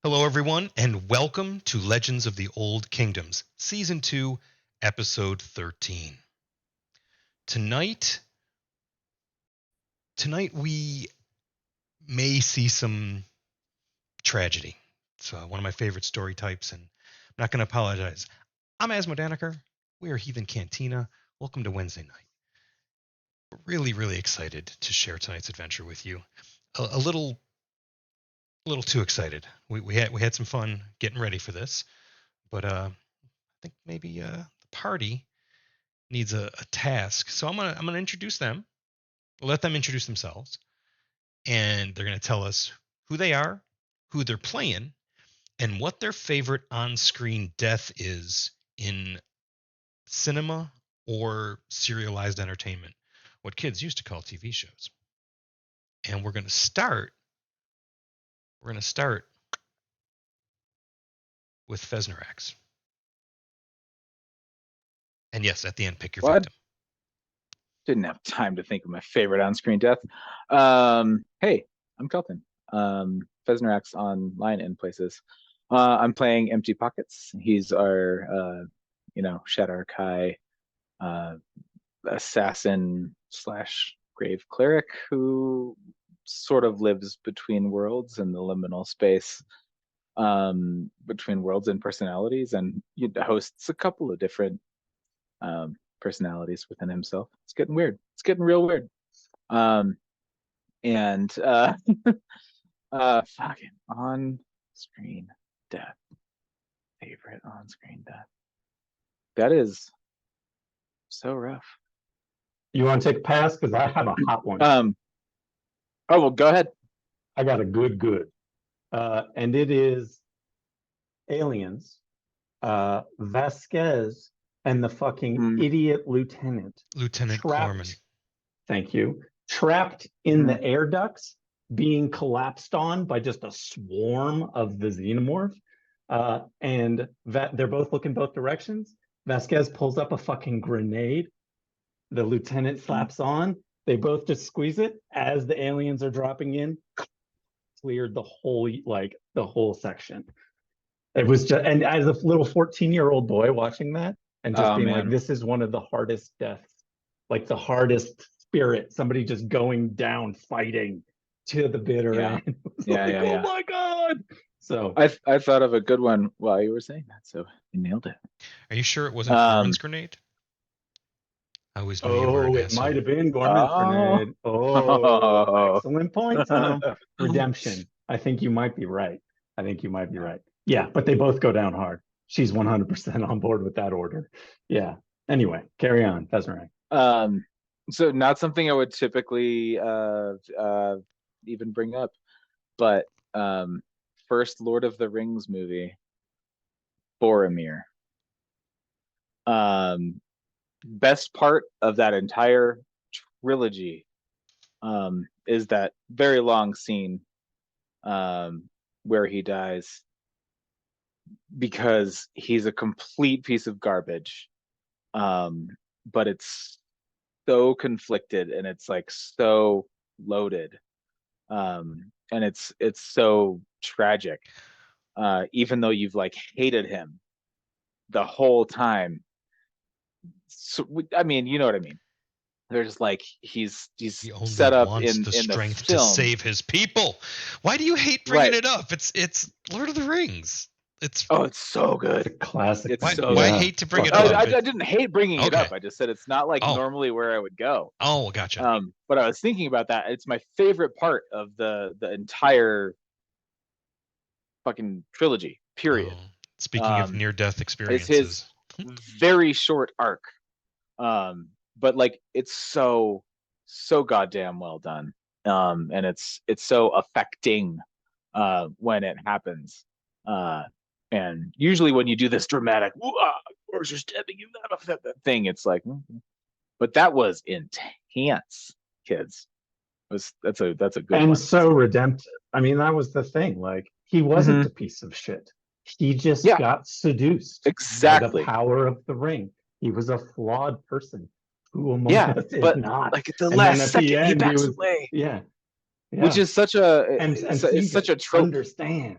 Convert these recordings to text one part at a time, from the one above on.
Hello, everyone, and welcome to Legends of the Old Kingdoms, Season 2, Episode 13. Tonight, tonight we may see some tragedy. It's one of my favorite story types, and I'm not going to apologize. I'm Asmo Daniker. We are Heathen Cantina. Welcome to Wednesday night. We're really excited to share tonight's adventure with you. A little too excited. We had some fun getting ready for this, but I think maybe the party needs a task. So I'm gonna introduce them, let them introduce themselves, and they're gonna tell us who they are, who they're playing, and what their favorite on-screen death is in cinema or serialized entertainment, what kids used to call TV shows. And we're gonna start with Fesnerax. And yes, at the end, pick your What? victim. Didn't have time to think of my favorite on-screen death. Hey, I'm Kelton. Fesnerax online in places. I'm playing Empty Pockets. He's our, Shadow Kai assassin slash grave cleric who sort of lives between worlds in the liminal space between worlds and personalities, and hosts a couple of different personalities within himself. It's getting weird. It's getting real weird. Um, and fucking on-screen death. Favorite on-screen death. That is so rough. You want to take a pass? Because I have a hot one. Oh, well, go ahead. I got a good. And it is Aliens, Vasquez, and the fucking idiot lieutenant. Lieutenant Corman. Thank you. Trapped in the air ducts, being collapsed on by just a swarm of the xenomorph. And they're both looking both directions. Vasquez pulls up a fucking grenade. The lieutenant slaps on. They both just squeeze it as the aliens are dropping in. Cleared the whole section. It was just, and as a little 14-year-old boy watching that and just being like, this is one of the hardest deaths, like the hardest spirit, somebody just going down fighting to the bitter end. Oh my God. So I thought of a good one while you were saying that, so you nailed it. Are you sure it wasn't Corman's grenade? I always knew you were an asshole. Might have been Gorman's grenade. Oh, excellent point, Tom. Redemption. I think you might be right. Yeah, but they both go down hard. She's 100% on board with that order. Yeah. Anyway, carry on. That's right. So not something I would typically even bring up, but first Lord of the Rings movie, Boromir. Best part of that entire trilogy is that very long scene where he dies because he's a complete piece of garbage, but it's so conflicted and it's like so loaded, and it's so tragic, even though you've like hated him the whole time. So I mean, you know what I mean. There's like he's set up in the strength to save his people. Why do you hate bringing it up? It's Lord of the Rings. It's so good. It's a classic. Why hate to bring it up? I didn't hate bringing it up. I just said it's not like normally where I would go. Oh, gotcha. But I was thinking about that. It's my favorite part of the entire fucking trilogy. Period. Speaking of near-death experiences, it's his very short arc. But like it's so goddamn well done. And it's so affecting when it happens. And usually when you do this dramatic, or just stabbing you that thing, it's like, but that was intense, kids. That's a good and one. So redemptive. I mean, that was the thing. Like he wasn't a piece of shit. He just got seduced by the power of the ring. He was a flawed person. Who among us is not? Like at the last second, he backs away. Yeah. Which is such a and it's such a trope. Understand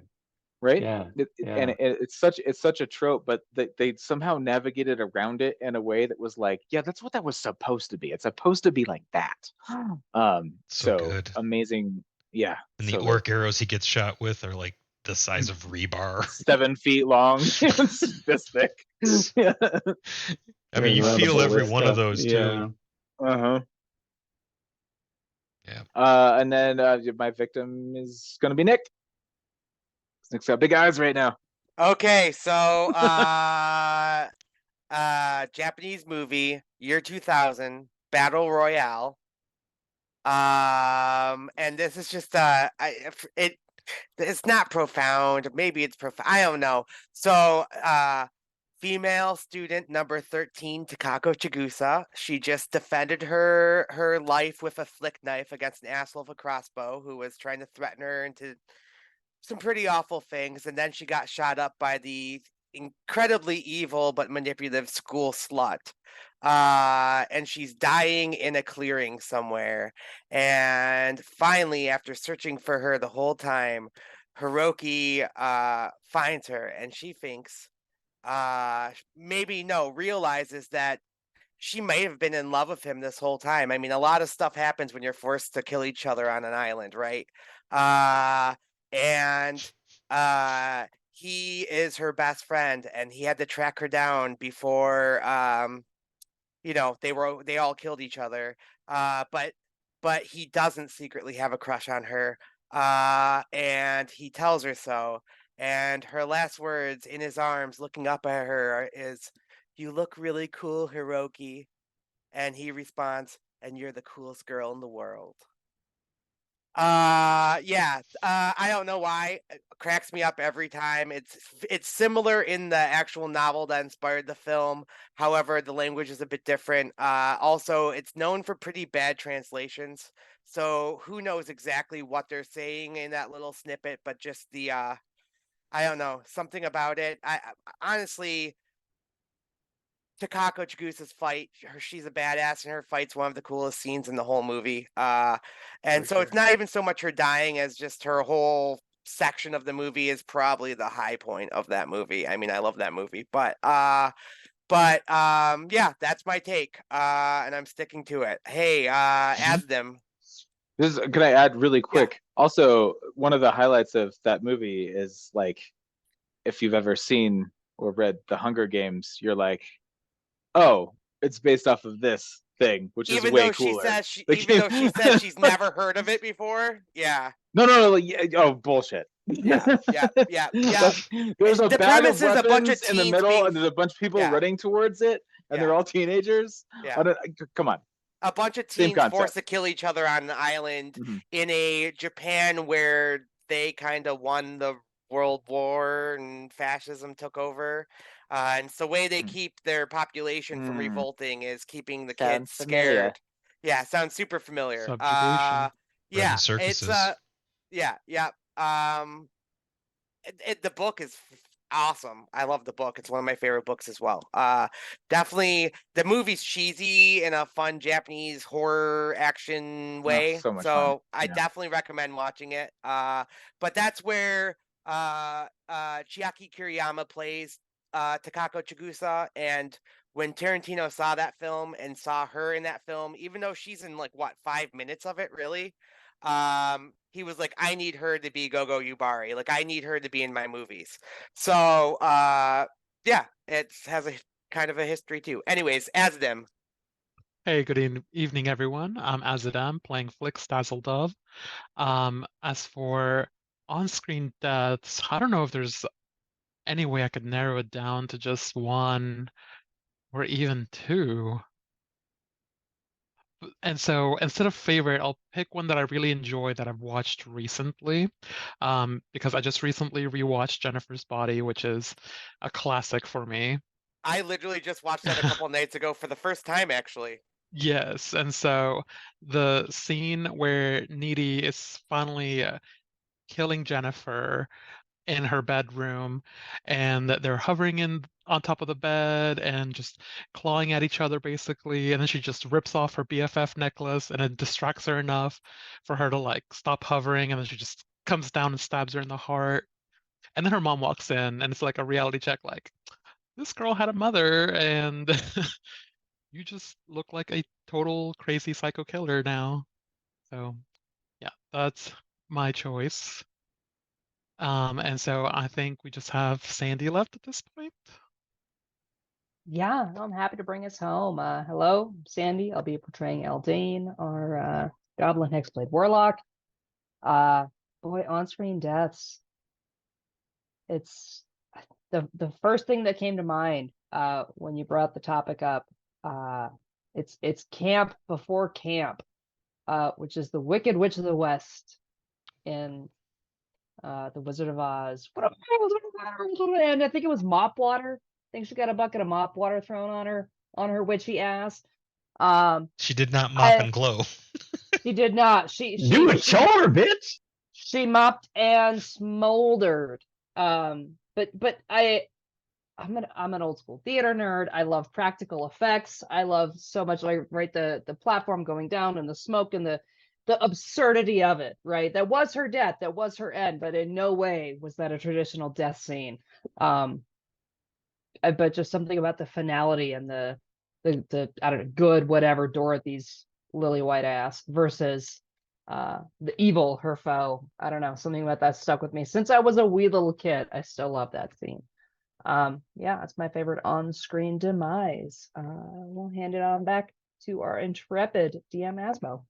right? Yeah, And yeah. it's such a trope, but they somehow navigated around it in a way that was like, yeah, that's what that was supposed to be. It's supposed to be like that. So So good. amazing. Yeah, And the so good. orc arrows he gets shot with are like the size of rebar. 7 feet long. It's this thick. Yeah. I mean, you Yeah, the feel every bullets one of go. those too. Yeah. Uh-huh. Yeah. And then my victim is gonna be Nick. Nick's got big eyes right now. Okay, so Japanese movie, year 2000, Battle Royale. And this is just it's not profound. Maybe it's profound. I don't know. So, female student number 13, Takako Chigusa. She just defended her life with a flick knife against an asshole with a crossbow who was trying to threaten her into some pretty awful things, and then she got shot up by the incredibly evil but manipulative school slut. And she's dying in a clearing somewhere. And finally, after searching for her the whole time, Hiroki finds her, and she thinks, maybe no, realizes that she may have been in love with him this whole time. I mean, a lot of stuff happens when you're forced to kill each other on an island, right? Uh, and he is her best friend, and he had to track her down before they all killed each other. But he doesn't secretly have a crush on her. And he tells her so. And her last words in his arms, looking up at her, is, "You look really cool, Hiroki." And he responds, "And you're the coolest girl in the world." Yeah. I don't know why. It cracks me up every time. It's similar in the actual novel that inspired the film. However, the language is a bit different. Also, it's known for pretty bad translations. So who knows exactly what they're saying in that little snippet, but just the I don't know, something about it. Honestly, Takako Chigusa's fight, she's a badass, and her fight's one of the coolest scenes in the whole movie. And For so it's sure. not even so much her dying as just her whole section of the movie is probably the high point of that movie. I mean, I love that movie, but yeah, that's my take. And I'm sticking to it. Hey, Asdim. This is, can I add really Yeah. quick? Also, one of the highlights of that movie is like, if you've ever seen or read The Hunger Games, you're like, oh, it's based off of this thing, which is Even way though she cooler. says she The even game- though she says she's never heard of it before. Yeah. no, like, yeah, oh, bullshit. Yeah. Yeah. Yeah. Yeah. Like, there's a The bag premise of is a bunch of weapons in the teens middle, being and there's a bunch of people yeah. running towards it, and they're Yeah. all teenagers. Yeah. Come on, A bunch of same teens forced concept. to kill each other on an island Mhm. in a Japan where they kind of won the World War and fascism took over. And so the way they keep their population from revolting is keeping the kids Sounds familiar. scared. Yeah, sounds super familiar. Subjugation. Running Yeah, it's circuses. yeah. The book is awesome. I love the book. It's one of my favorite books as well. Definitely the movie's cheesy in a fun Japanese horror action Oh, way. so much fun. So I Yeah. definitely recommend watching it. But that's where Chiaki Kiriyama plays Takako Chigusa, and when Tarantino saw that film and saw her in that film, even though she's in like what 5 minutes of it, really, he was like, I need her to be Gogo Yubari. Like, I need her to be in my movies. So, yeah, it has a kind of a history too. Anyways, as them. Hey, good evening, everyone. I'm Azadam playing Flick Stazzle Dove. As for on-screen deaths, I don't know if there's any way I could narrow it down to just one or even two. And so instead of favorite, I'll pick one that I really enjoy that I've watched recently, because I just recently rewatched Jennifer's Body, which is a classic for me. I literally just watched that a couple nights ago for the first time, actually. Yes, and so the scene where Needy is finally killing Jennifer in her bedroom, and that they're hovering in on top of the bed and just clawing at each other basically, and then she just rips off her BFF necklace, and it distracts her enough for her to like stop hovering, and then she just comes down and stabs her in the heart. And then her mom walks in, and it's like a reality check, like, this girl had a mother, and you just look like a total crazy psycho killer now. So yeah, that's my choice. And so I think we just have Sandy left at this point. Yeah, no, I'm happy to bring us home. Hello, I'm Sandy. I'll be portraying Eldane, our Goblin Hexblade Warlock. Boy, on-screen deaths. It's the first thing that came to mind when you brought the topic up. It's camp before camp, which is the Wicked Witch of the West in the Wizard of Oz. And I think it was mop water. I think she got a bucket of mop water thrown on her witchy ass. She did not mop and glow. She did not. Do a chore, bitch. She mopped and smoldered. But I'm an old school theater nerd. I love practical effects. I love so much, like, right, the platform going down and the smoke and the absurdity of it, right? That was her death, that was her end, but in no way was that a traditional death scene. But just something about the finality and the I don't know, good whatever Dorothy's lily white ass versus the evil, her foe. I don't know, something about that stuck with me since I was a wee little kid. I still love that scene. Yeah, it's my favorite on-screen demise. We'll hand it on back to our intrepid DM Asmo.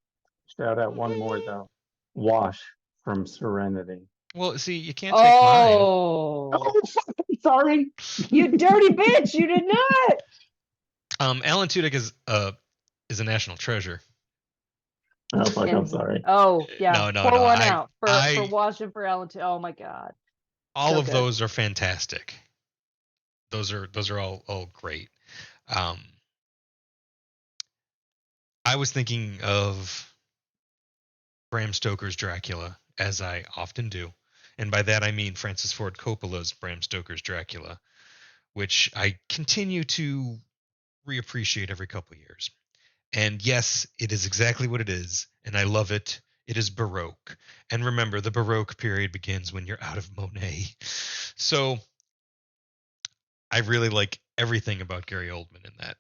Shout out one more though. Wash from Serenity. Well, see, you can't take mine. Oh, fuck, I'm sorry. You dirty bitch! You did not. Alan Tudyk is a national treasure. Oh fuck, I'm sorry. Oh yeah, No, pour one I- out for I- washing for Ellen. Oh my god. All So of good. those are fantastic. Those are all great. I was thinking of Bram Stoker's Dracula, as I often do. And by that I mean Francis Ford Coppola's Bram Stoker's Dracula, which I continue to reappreciate every couple of years. And yes, it is exactly what it is, and I love it. It is Baroque. And remember, the Baroque period begins when you're out of Monet. So I really like everything about Gary Oldman in that.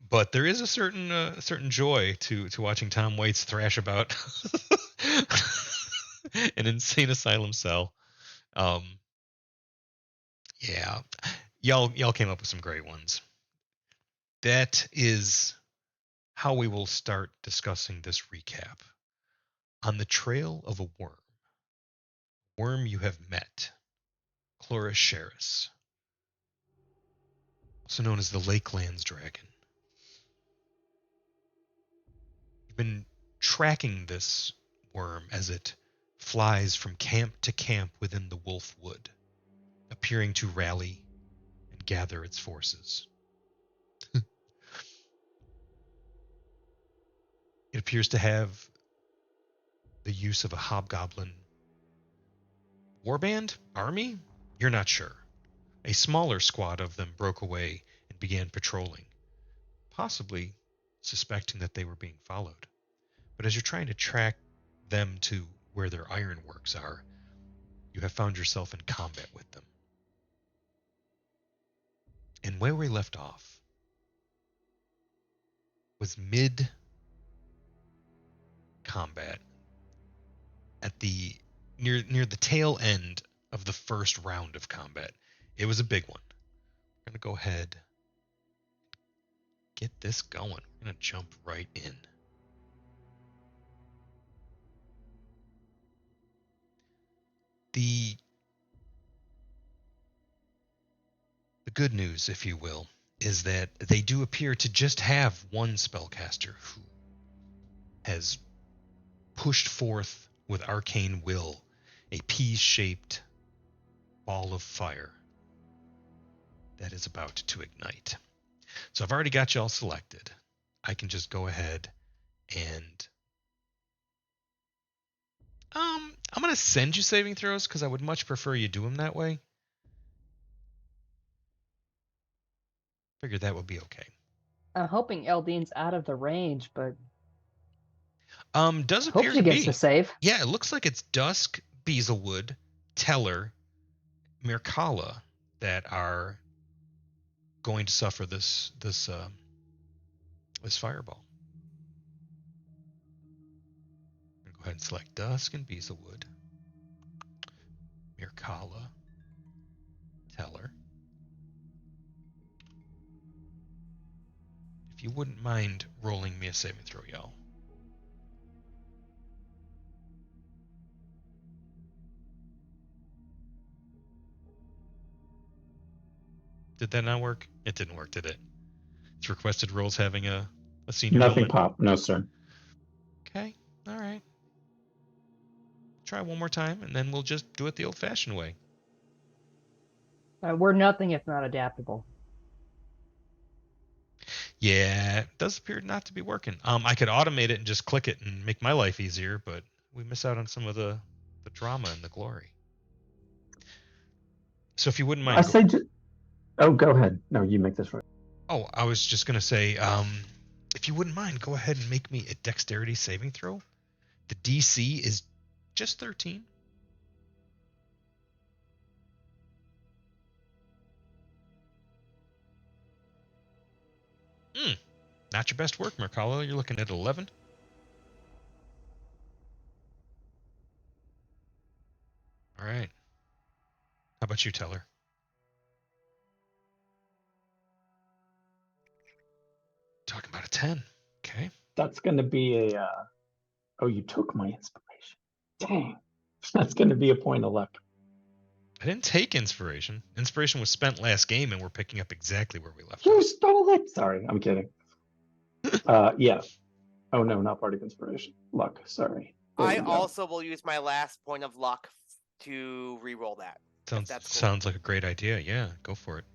But there is a certain joy to watching Tom Waits thrash about an insane asylum cell. Yeah, y'all came up with some great ones. That is how we will start discussing this recap. On the trail of a worm you have met, Cloris Sherris, also known as the Lakelands Dragon. You've been tracking this worm as it flies from camp to camp within the Wolf Wood, appearing to rally and gather its forces. It appears to have the use of a hobgoblin warband? Army? You're not sure. A smaller squad of them broke away and began patrolling, possibly suspecting that they were being followed. But as you're trying to track them to where their ironworks are, you have found yourself in combat with them. And where we left off was mid combat at the near the tail end of the first round of combat. It was a big one. We're going to go ahead, get this going. We're going to jump right in. The good news, if you will, is that they do appear to just have one spellcaster who has pushed forth with arcane will a pea-shaped ball of fire that is about to ignite. So I've already got y'all selected. I can just go ahead and I'm going to send you saving throws because I would much prefer you do them that way. Figured that would be okay. I'm hoping Eldine's out of the range, but Does hope appear she to gets be. the save. Yeah, it looks like it's dusk Beezlewood, Teller, Mirkala that are going to suffer this fireball. I'm gonna go ahead and select Dusk and Beezlewood, Mirkala, Teller. If you wouldn't mind rolling me a saving throw, y'all. Did that not work? It didn't work, did it? It's requested rolls having a senior Nothing moment. pop. No, sir. Okay, all right. Try one more time, and then we'll just do it the old-fashioned way. We're nothing if not adaptable. Yeah, it does appear not to be working. I could automate it and just click it and make my life easier, but we miss out on some of the drama and the glory. So if you wouldn't mind, Oh, go ahead. No, you make this right. Oh, I was just gonna say, if you wouldn't mind, go ahead and make me a dexterity saving throw. The DC is just 13. Not your best work, Mercalo. You're looking at 11. All right. How about you, Teller? Talking about a 10. Okay. That's going to be a. Oh, you took my inspiration. Dang. That's going to be a point of luck. I didn't take inspiration. Inspiration was spent last game, and we're picking up exactly where we left You off. stole it. Sorry, I'm kidding. Yeah. Oh no, not bardic inspiration. Luck. Sorry. There I we go. also will use my last point of luck to re-roll that. That's cool. Sounds like a great idea. Yeah, go for it.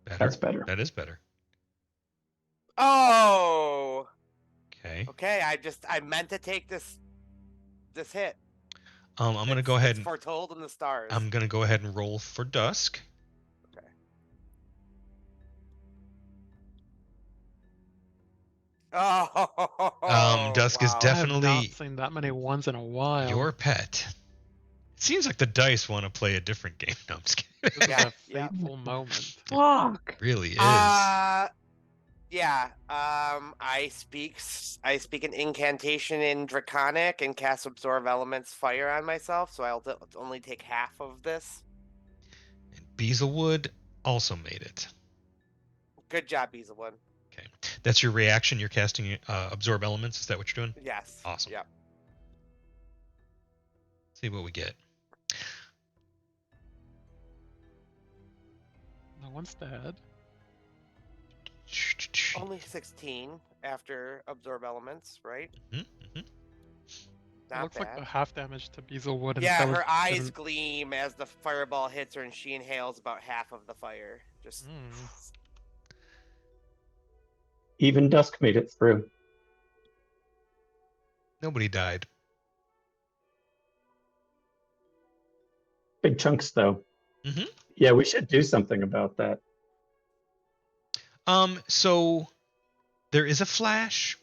Better? That's better. That is better. Oh. Okay. Okay, I meant to take this hit. I'm gonna go ahead It's and foretold in the stars. I'm gonna go ahead and roll for Dusk. Okay. Oh. Dusk is wow. I have definitely not seen that many ones in a while. your pet. It seems like the dice want to play a different game. No, I'm just kidding. This Yeah, is a yeah. fateful moment. Fuck. It really is. Yeah. I speak an incantation in Draconic and cast Absorb Elements Fire on myself, so I'll only take half of this. And Beezlewood also made it. Good job, Beezlewood. Okay. That's your reaction. You're casting Absorb Elements. Is that what you're doing? Yes. Awesome. Yep. See what we get. No one's dead. Only 16 after Absorb Elements, right? Mm-hmm. It Not looks like the bad. half damage to Beezlewood and Yeah, Teller her eyes isn't- gleam as the fireball hits her, and she inhales about half of the fire. Just Even Dusk made it through. Nobody died. Big chunks though. Mm-hmm. Yeah, we should do something about that. So there is a flash.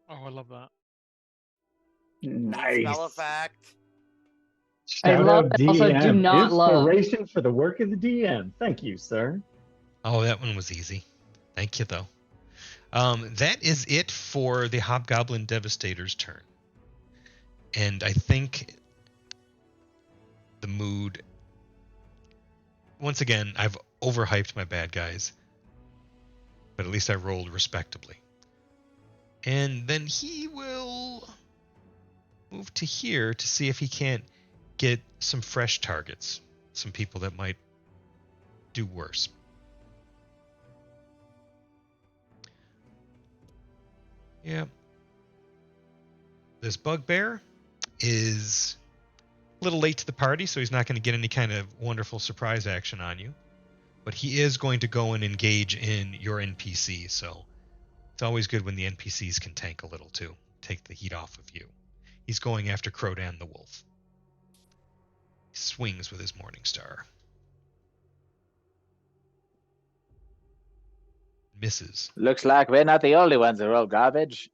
Oh, I love that. Nice. spell effect. I Shout love out it. Also, do DM. not love. Inspiration for the work of the DM. Thank you, sir. Oh, that one was easy. Thank you, though. That is it for the Hobgoblin Devastator's turn. And I think the mood... Once again, I've overhyped my bad guys. But at least I rolled respectably. And then he will move to here to see if he can't get some fresh targets. Some people that might do worse. Yeah. This bugbear is a little late to the party, so he's not going to get any kind of wonderful surprise action on you. But he is going to go and engage in your NPC, so it's always good when the NPCs can tank a little too. Take the heat off of you. He's going after Crodan the Wolf. He swings with his Morning Star. misses. Looks like we're not the only ones that roll garbage.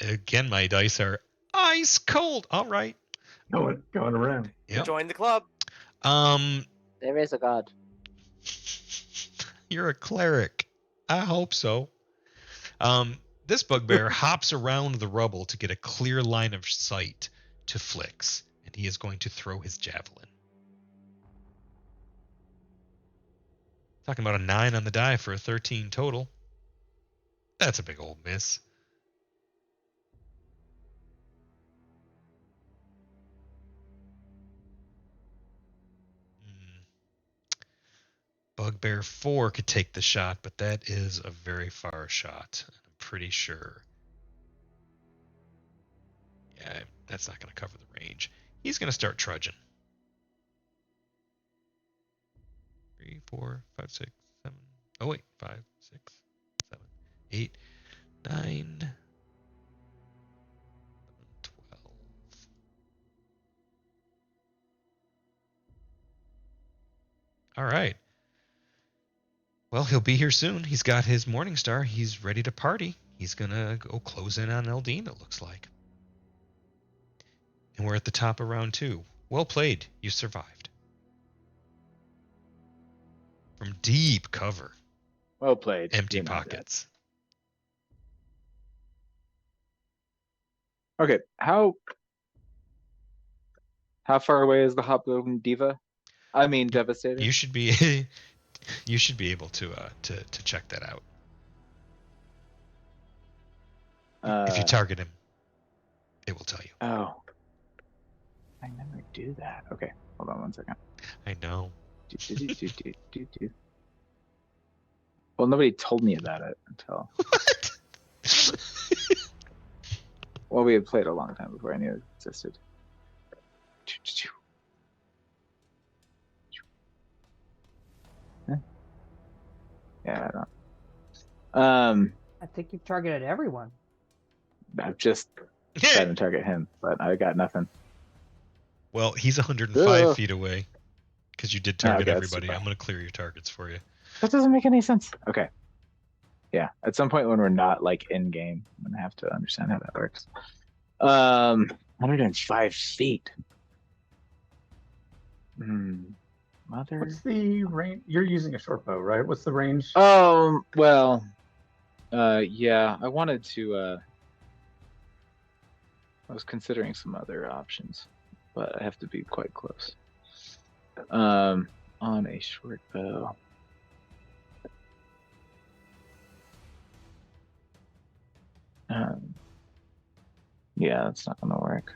Again, my dice are ice cold. All right. Going around. Yep. Join the club. There is a god. You're a cleric. I hope so. This bugbear hops around the rubble to get a clear line of sight to Flix, and he is going to throw his javelin. Talking about a 9 on the die for a 13 total. That's a big old miss. Bugbear 4 could take the shot, but that is a very far shot. I'm pretty sure. Yeah, that's not going to cover the range. He's going to start trudging. 3, 4, 5, 6, 7. Oh, wait. 5, 6, 7, 8, 9, 12. All right. Well, he'll be here soon. He's got his Morning Star. He's ready to party. He's going to go close in on Eldine, it looks like. And we're at the top of round 2. Well played. You survived. From deep cover. Well played. Empty You know that. pockets. Okay, how far away is the Hobgoblin Diva? I mean, Devastator. You should be you should be able to check that out. If you target him, it will tell you. Oh, I never do that. Okay, hold on 1 second. I know. Well, nobody told me about it until. What? Well, we had played a long time before I knew it existed. Yeah, I don't. I think you've targeted everyone. I've just tried to target him, but I got nothing. Well, he's 105 Ugh. feet away because you did target Okay, that's everybody. fine. I'm going to clear your targets for you. That doesn't make any sense. Okay. Yeah, at some point when we're not like in game, I'm gonna have to understand how that works. 105 feet. Mother. What's the range? You're using a short bow, right? What's the range? Well, yeah, I wanted to. I was considering some other options, but I have to be quite close. On a short bow. Yeah, that's not gonna work.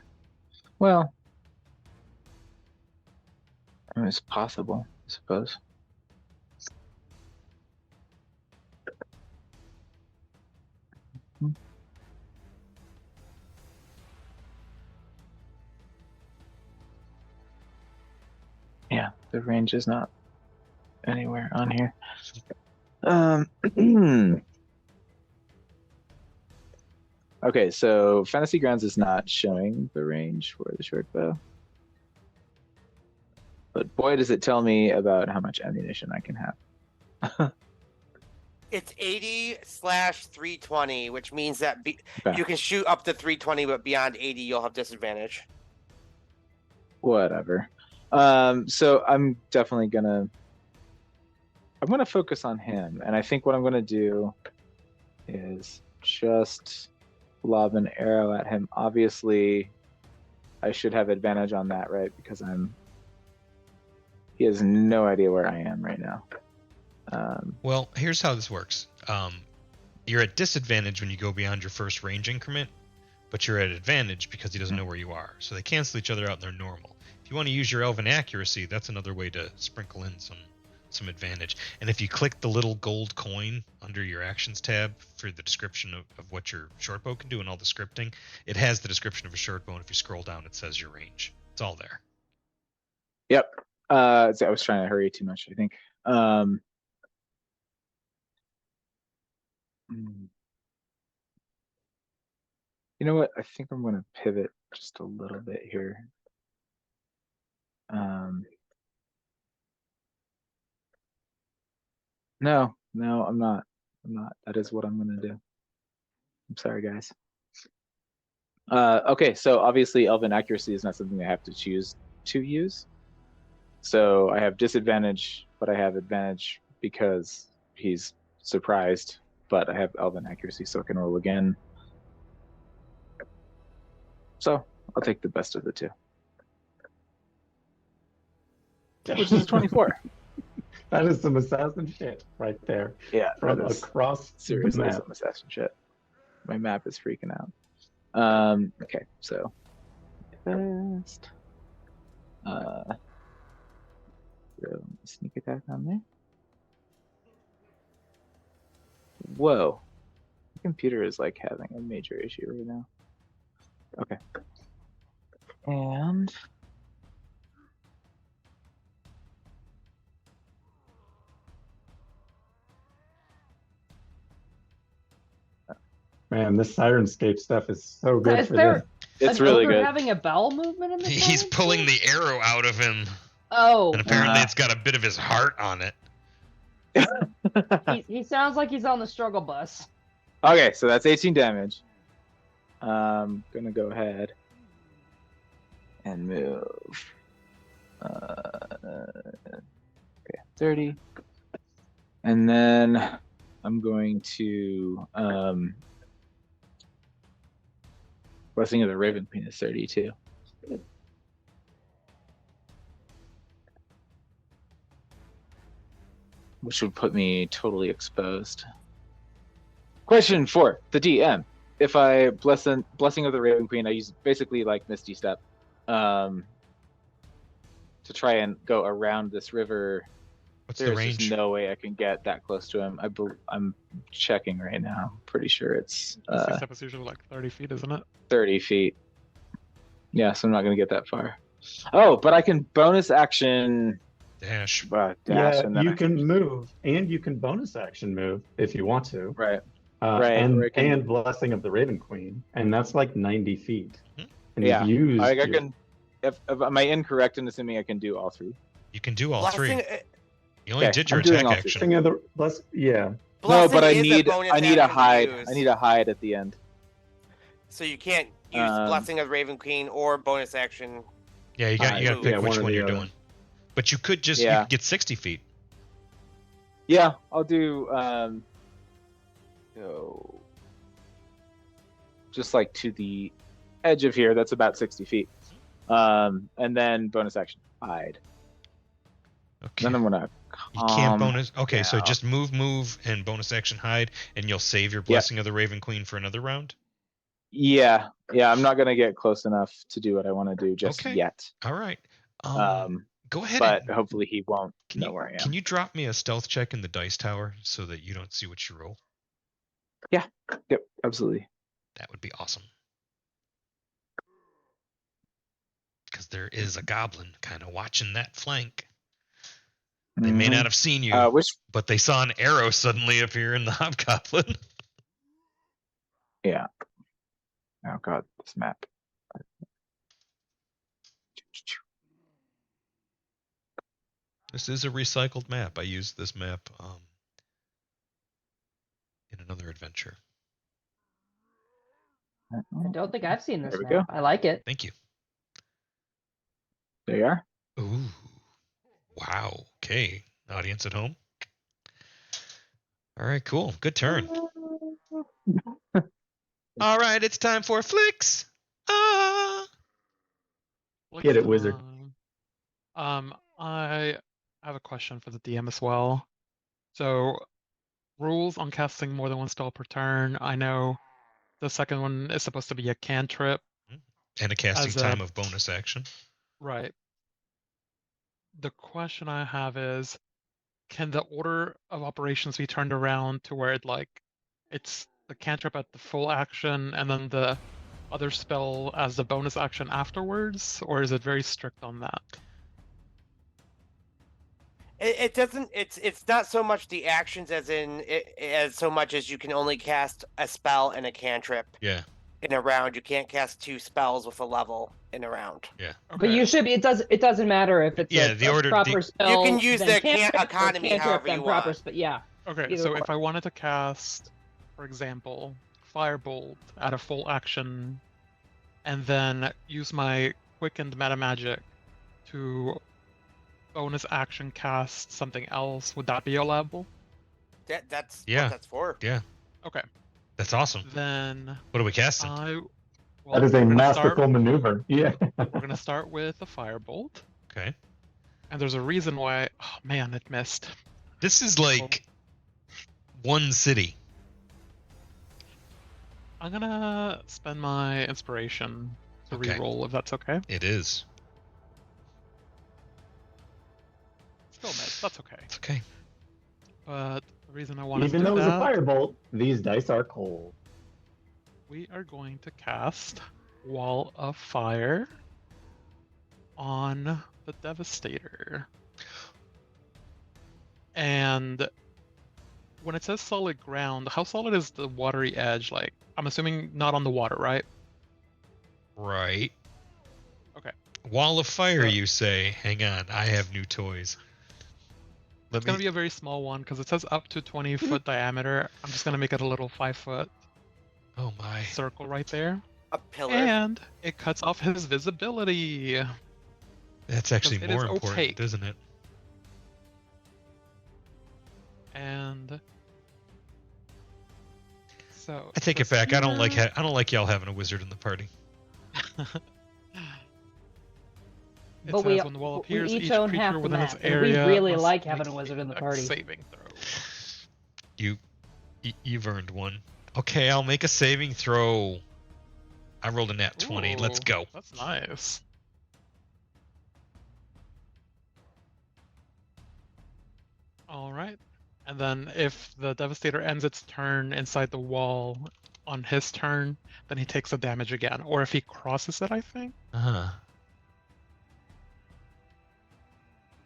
Well, I mean, it's possible, I suppose. Yeah, the range is not anywhere on here. Okay, so Fantasy Grounds is not showing the range for the short bow. But boy, does it tell me about how much ammunition I can have. It's 80/320, which means that Okay. you can shoot up to 320, but beyond 80, you'll have disadvantage. Whatever. So I'm definitely gonna focus on him, and I think what I'm gonna do is just lob an arrow at him. Obviously, I should have advantage on that, right? Because he has no idea where I am right now. Well, here's how this works. You're at disadvantage when you go beyond your first range increment, but you're at advantage because he doesn't know where you are. So they cancel each other out and they're normal. If you want to use your elven accuracy, that's another way to sprinkle in some advantage. And if you click the little gold coin under your actions tab for the description of what your short bow can do and all the scripting, it has the description of a short bow, and if you scroll down, it says your range. It's all there. Yep. I was trying to hurry too much, I think. You know what? I think I'm going to pivot just a little bit here. No, I'm not. I'm not. That is what I'm gonna do. I'm sorry, guys. Okay, so obviously Elven Accuracy is not something I have to choose to use. So I have disadvantage, but I have advantage because he's surprised. But I have Elven Accuracy, so I can roll again. So I'll take the best of the two, which is 24. That is some assassin shit right there. Yeah, From that is across the seriously map. some assassin shit. My map is freaking out. Okay, so fast. So sneak attack on there. Whoa. The computer is like having a major issue right now. Okay. And Man, this Sirenscape stuff is so good Is for there this. it's an really ogre good. having a bowel movement in the He's Sirenscape? pulling the arrow out of him, Oh, and apparently Ah. it's got a bit of his heart on it. he sounds like he's on the struggle bus. Okay, so that's 18 damage. Gonna go ahead and move. Okay, 30. And then I'm going to Blessing of the Raven Queen is 32. Which would put me totally exposed. Question 4, the DM. If I Blessing of the Raven Queen, I use basically like Misty Step to try and go around this river. What's the There's range? just no way I can get that close to him. I'm checking right now. Pretty sure it's Misty Step is usually like 30 feet, isn't it? 30 feet. Yeah, so I'm not going to get that far. Oh, but I can bonus action Dash. dash. Yeah, And then you can move, and you can bonus action move if you want to. Right. Right, And, or I can- and Blessing of the Raven Queen, and that's like 90 feet. Mhm. And Yeah, you've used I your- can. If am I incorrect in assuming I can do all three? You can do all Blessing, three. You only Okay, did your I'm doing attack all three. action. Blessing of the yeah. No, blessing but I is need bonus a action to hide. use. I need a hide at the end. So you can't use Blessing of Raven Queen or bonus action. Yeah, you got to Yeah, pick one which or one the you're other. doing. But you could just Yeah. you could get 60 feet. Yeah, I'll do so just like to the edge of here. That's about 60 feet. And then bonus action hide. Okay. Then I'm gonna. You can't bonus. Okay, so down. just move, and bonus action hide, and you'll save your blessing of the Raven Queen for another round. Yeah, I'm not gonna get close enough to do what I want to do just Okay. yet. All right. Go ahead. But and, hopefully he won't can know you where I am. can you drop me a stealth check in the dice tower so that you don't see what you roll? Yep, absolutely. That would be awesome. Because there is a goblin kind of watching that flank. They may not have seen you, Which? but they saw an arrow suddenly appear in the hobgoblin. Yeah. Oh god, this map. This is a recycled map. I used this map in another adventure. I don't think I've seen this There we map. go. I like it. Thank you. There you are. Ooh. Wow. Okay. Audience at home. All right, cool. Good turn. All right, it's time for flicks. Get it, wizard. I have a question for the DM as well. So, rules on casting more than one spell per turn. I know the second one is supposed to be a cantrip. And a casting As a- time of bonus action. Right. The question I have is, can the order of operations be turned around to where it's the cantrip at the full action and then the other spell as the bonus action afterwards, or is it very strict on that? It doesn't. It's not so much the actions as so much as you can only cast a spell and a cantrip Yeah. in a round. You can't cast 2 spells with a level in a round. Yeah. But you should be. It doesn't matter if it's Yeah, a, the a order- proper the- spell. You can use then the cantrip, or economy cantrip, however then you proper want. spe- Yeah. Okay, Either so or. if I wanted to cast, for example, Firebolt at a full action, and then use my quickened meta magic to bonus action cast something else, would that be allowable? That's Yeah. what that's for. Yeah, Okay, that's awesome. then What are we casting? well, That is a we're gonna start. masterful maneuver. Yeah. We're gonna start with the Firebolt, Okay. and there's a reason why. Oh man, it missed. This is like one city. I'm gonna spend my inspiration to Okay. reroll if that's okay. It is. Still missed. That's okay. It's okay. But the reason I wanted Even to though do it was a that, firebolt, these dice are cold. we are going to cast Wall of Fire on the Devastator. And when it says solid ground, how solid is the watery edge? Like, I'm assuming not on the water, right? Right. Okay. Wall of fire, So- you say? Hang on, I have new toys. Let It's gonna be a very small one because it says up to 20-foot diameter. I'm just gonna make it a little 5-foot Oh my. circle right there. A pillar. And it cuts off his visibility. That's actually it more is important, opaque. isn't it? And so I take it says back. I don't like here- I don't like y'all having a wizard in the party. It But says when the wall appears, we each each own creature half the within its map, and we area really must like make having a wizard in the a party. saving throw. You've earned one. Okay, I'll make a saving throw. I rolled a nat 20. Let's Ooh, go. That's nice. All right. And then if the Devastator ends its turn inside the wall on his turn, then he takes the damage again. Or if he crosses it, I think. Uh-huh.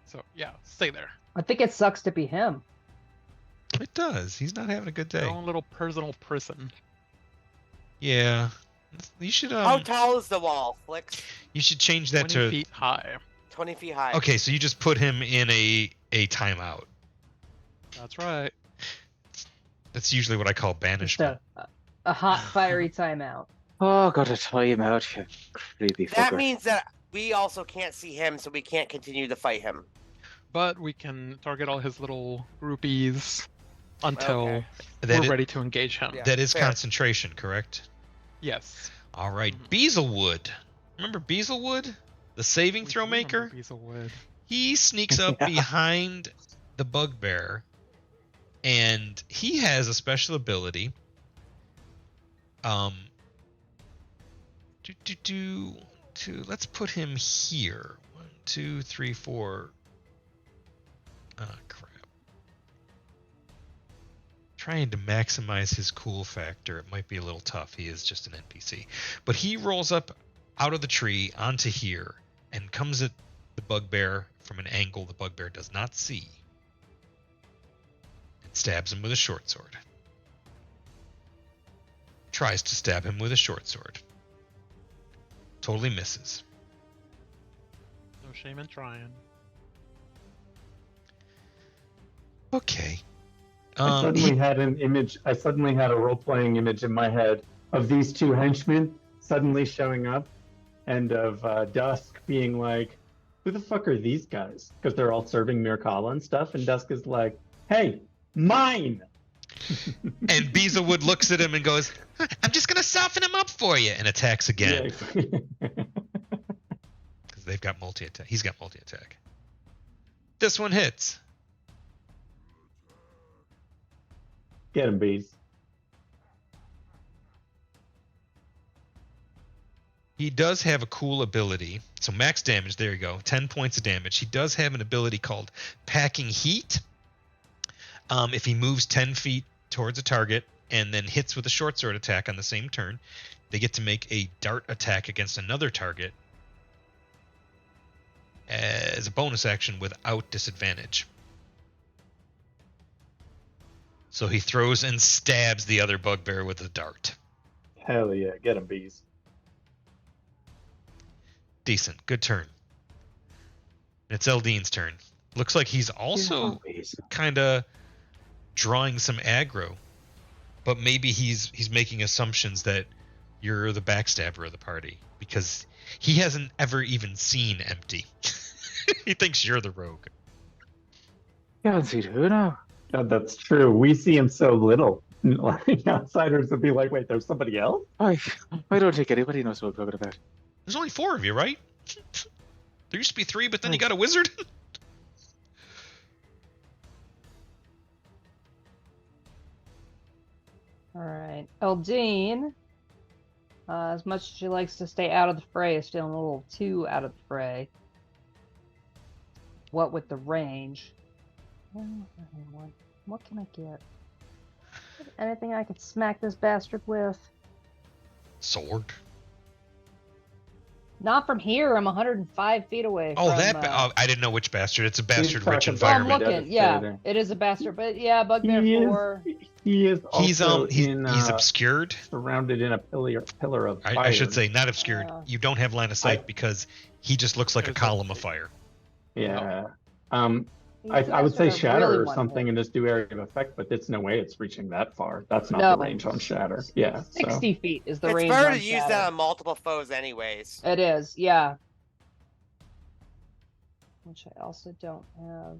So yeah, stay there. I think it sucks to be him. It does. He's not having a good Your day. own little personal prison. Yeah. You should How tall is the wall, Flix? you should change that 20 to feet high. 20 feet high. Okay, so you just put him in a timeout. That's right. That's usually what I call Just banishment. a hot, fiery timeout. Oh, gotta time him out, you creepy fucker. That means that we also can't see him, so we can't continue to fight him. But we can target all his little groupies until Okay. That we're is, ready to engage him. Yeah. that is fair. concentration, correct? Yes. All right. Mhm. Beezlewood. Remember Beezlewood? The saving We throw do remember maker? Beezlewood. He sneaks up Yeah. behind the bugbear, and he has a special ability. Let's put him here. 1, 2, 3, 4. Ah, crap. Trying to maximize his cool factor. It might be a little tough. He is just an NPC. But he rolls up out of the tree onto here and comes at the bugbear from an angle the bugbear does not see. And stabs him with a short sword. Tries to stab him with a short sword. Totally misses. No shame in trying. Okay. I suddenly had an image. I suddenly had a role-playing image in my head of these two henchmen suddenly showing up, and of Dusk being like, "Who the fuck are these guys?" Because they're all serving Mirkala and stuff, and Dusk is like, "Hey, mine!" And Beezlewood looks at him and goes, "I'm just gonna soften him up for you," and attacks again. Yeah. Because they've got multi-attack. He's got multi-attack. This one hits. Get him, bees. He does have a cool ability. So max damage, there you go. 10 points of damage. He does have an ability called Packing Heat. If he moves 10 feet towards a target and then hits with a short sword attack on the same turn, they get to make a dart attack against another target as a bonus action without disadvantage. So he throws and stabs the other bugbear with a dart. Hell yeah, get him, bees. Decent. Good turn. It's Eldine's turn. Looks like he's also Bees. kind of drawing some aggro, but maybe he's making assumptions that you're the backstabber of the party because he hasn't ever even seen Empty. He thinks you're the rogue. You haven't seen who now? God, that's true. We see him so little. Like outsiders would be like, wait, there's somebody else? I don't think anybody knows what we're talking about. There's only 4 of you, right? There used to be 3, but then you got a wizard. All right, Eldine. As much as she likes to stay out of the fray, is feeling a little too out of the fray. What with the range? What can I get? Anything I could smack this bastard with? Sword. Not from here. I'm 105 feet away. Oh, from, I didn't know which bastard. It's a bastard-rich talking Well, I'm environment. looking. Yeah, it is a bastard, but yeah, Bugbear He 4. is also He's obscured. surrounded in a pillar of fire. I should say not obscured. You don't have line of sight I- because he just looks like a There's a- column of fire. Yeah. These I would guys say are shatter really or one something hit. and just do area of effect, but it's no way it's reaching that far. That's not No. the range on shatter. Yeah. 60 feet is the It's range. better on to use shatter. that on multiple foes, anyways. It is, yeah. Which I also don't have.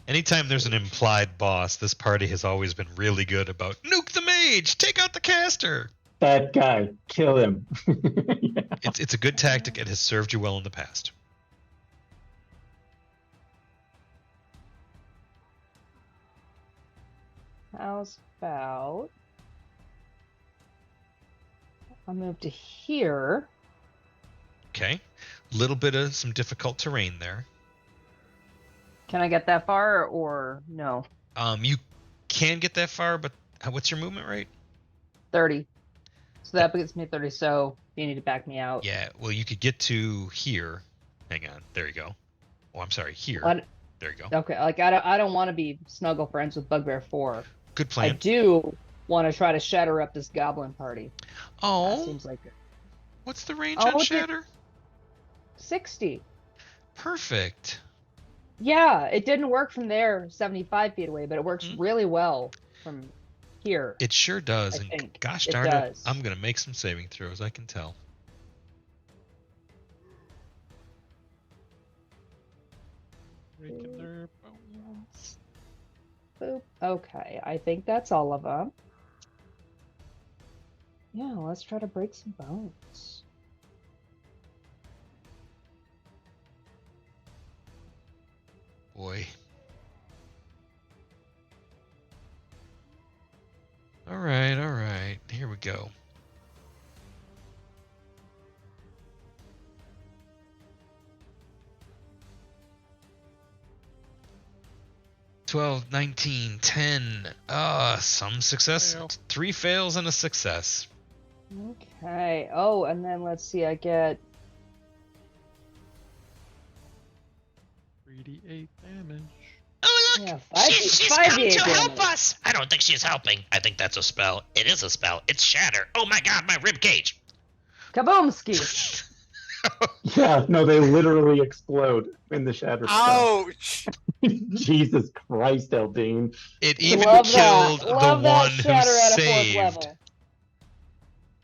Anytime there's an implied boss, this party has always been really good about nuke the mage, take out the caster. That guy, kill him. Yeah. It's a good tactic. It has served you well in the past. How's about I'll move to here. Okay, little bit of some difficult terrain there. Can I get that far or no? You can get that far, but what's your movement rate? 30. So that gets me 30. So you need to back me out. Yeah, well, you could get to here. Hang on, there you go. Oh, I'm sorry, here. There you go. Okay, like I don't want to be snuggle friends with Bugbear 4. Good I plan. do want to try to shatter up this goblin party. That Oh, seems like it. what's the range Oh, on it- Shatter? 60. Perfect. Yeah, it didn't work from there, 75 feet away, but it works Mhm. really well from here. It sure does. I And think gosh it darn it, does. I'm gonna make some saving throws. I can tell. Regular bones. Boop. Okay, I think that's all of them. Yeah, let's try to break some bones. Boy. All right, all right. Here we go. "12, 19, 10. Some success. Fail. 3 fails and a success. Okay. Oh, and then let's see. I get 3d8 damage. Oh, look! Yeah, 5D she's 5D come to help damage. us! I don't think she's helping. I think that's a spell. It is a spell. It's Shatter. Oh my god, my rib cage! kaboomski. Yeah, no, they literally explode in the shatter spell. Ouch! Jesus Christ, Eldine. It even Love killed that. Love the that one who shatter at a 4th saved. level.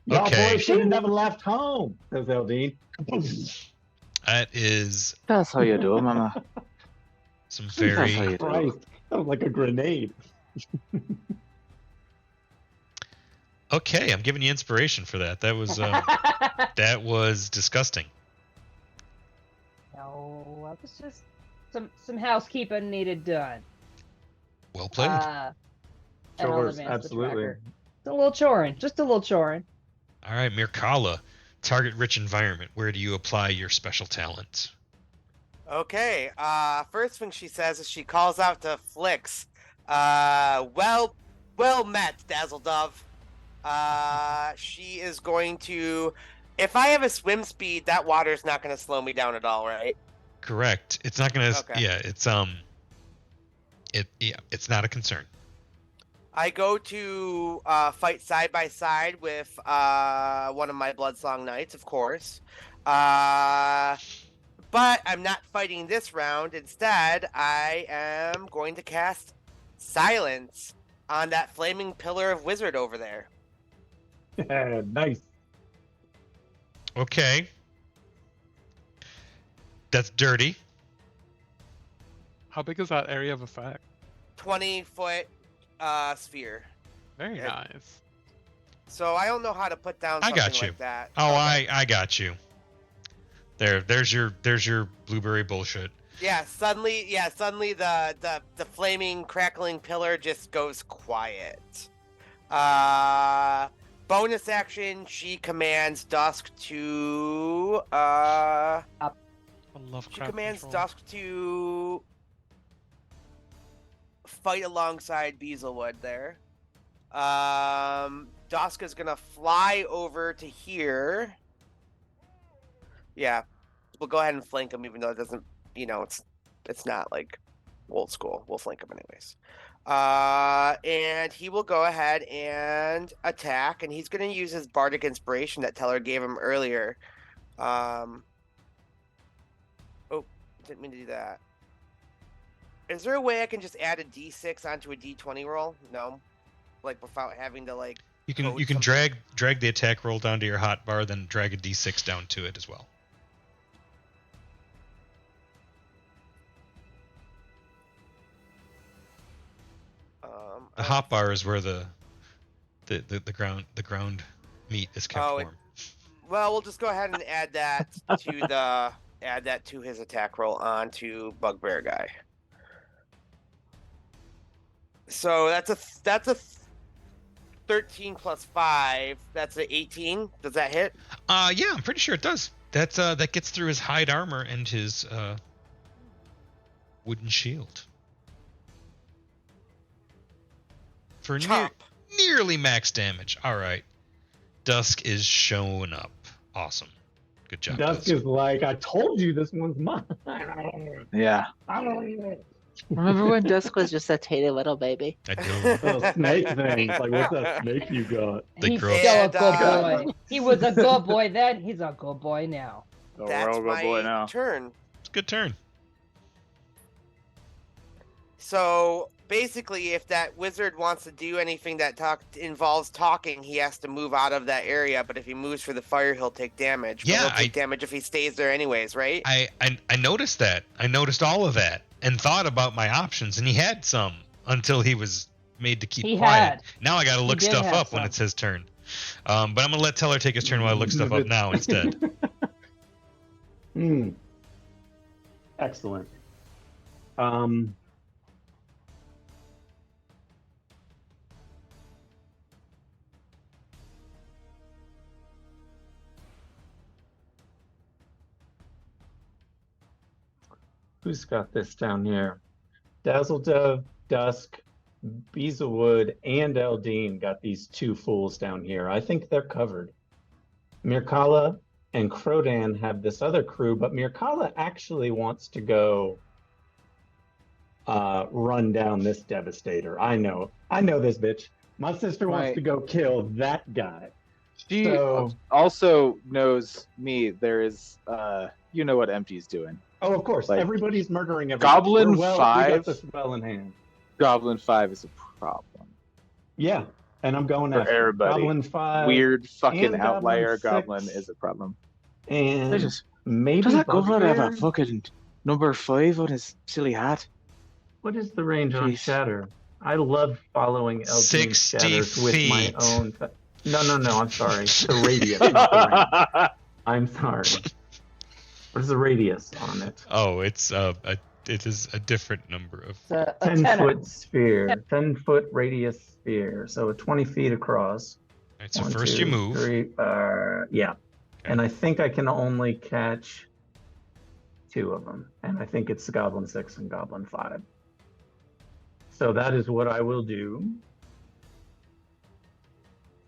Y'all Okay. boys should have never left home, says Eldine. That is That's how you do it, mama. some That's how very you do it. Christ, that was like a grenade. okay. I'm giving you inspiration for that. That was that was disgusting. No, it was just some housekeeping needed done. Well played. And I'll Chores, advance the absolutely. tracker. Just a little choring. Just a little choring. All right, Mirkala, target rich environment. Where do you apply your special talents? Okay, first thing she says is she calls out to Flix. Well met, Dazzledove. She is going to... If I have a swim speed, that water's not going to slow me down at all, right? Correct. It's not gonna. Okay. Yeah. It's not a concern. I go to fight side by side with one of my Bloodsong Knights, of course. But I'm not fighting this round. Instead, I am going to cast silence on that flaming pillar of wizard over there. Nice. Okay. That's dirty. How big is that area of effect? 20-foot sphere. Very Yeah. nice. So I don't know how to put down I something got you. like that. Oh, Okay. I got you. There's your blueberry bullshit. Yeah, suddenly the flaming crackling pillar just goes quiet. Bonus action, she commands Dusk to I love she crowd commands control. Dusk to fight alongside Beaselwood there. Dusk is gonna fly over to here. Yeah. We'll go ahead and flank him, even though it doesn't, it's not like old school. We'll flank him anyways. And he will go ahead and attack, and he's going to use his bardic inspiration that Teller gave him earlier. Oh, didn't mean to do that. Is there a way I can just add a d6 onto a d20 roll? No, like without having to like. You can code you can something? drag the attack roll down to your hotbar, then drag a d6 down to it as well. The hotbar is where the ground meat is kept Oh, warm. Well, we'll just go ahead and add that to his attack roll onto Bugbear guy. So that's a 13 plus 5. That's an 18. Does that hit? Yeah, I'm pretty sure it does. That gets through his hide armor and his wooden shield. For Chomp. nearly max damage. All right. Dusk is showing up. Awesome. Good job, Dusk is like, I told you this one's mine. Yeah. Remember when Dusk was just a tatty little baby? I do. Those snake things. Like, what's that snake you got? They He's grow- still a And, good boy. He was a good boy then. He's a good boy now. Oh, That's we're all good boy my now. turn. It's a good turn. So basically, if that wizard wants to do anything that involves talking, he has to move out of that area. But if he moves for the fire, he'll take damage. But Yeah, he'll take damage if he stays there anyways, right? I noticed that. I noticed all of that and thought about my options, and he had some until he was made to keep He quiet. had. Now I got to He look did stuff have up when some. it's his turn. But I'm gonna let Teller take his turn while I look stuff up now instead. Excellent. Who's got this down here? Dazzledove, Dusk, Beaselwood, and Eldine got these two fools down here. I think they're covered. Mirkala and Krodan have this other crew, but Mirkala actually wants to go run down this Devastator. I know this bitch. My sister wants Right. to go kill that guy. She So- also knows me. There is, you know what MG's doing. Oh, of course. Like, Everybody's murdering everybody. Goblin We got 5? this well in hand. Goblin 5 is a problem. Yeah, and I'm going For after everybody. Goblin 5. Weird fucking and Goblin outlier 6. goblin is a problem. And maybe Does that goblin have a Bugbear? fucking number 5 on his silly hat? What is the range on Jeez. Shatter? I love following LG 60 shatters with my feet. own. No, I'm sorry. The radius, not the range. I'm sorry. What is the radius on it? Oh, it is a different number of. It's a 10-foot sphere, 10-foot radius sphere, so 20 feet across. All right, so 1, first 2, you move. 3, yeah. And I think I can only catch 2 of them. And I think it's Goblin 6 and Goblin 5. So that is what I will do.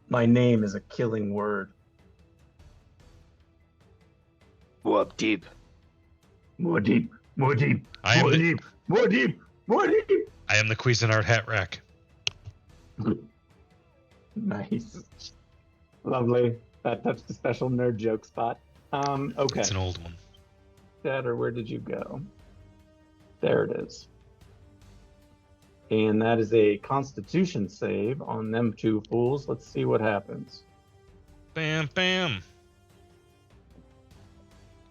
My name is a killing word. Go up deep. More deep, more deep, I am more the deep, more deep, more deep. Cuisinart hat rack. Nice. Lovely. That's the special nerd joke spot. Okay. It's an old one. Shatter, where did you go? There it is. And that is a Constitution save on them two fools. Let's see what happens. Bam, bam.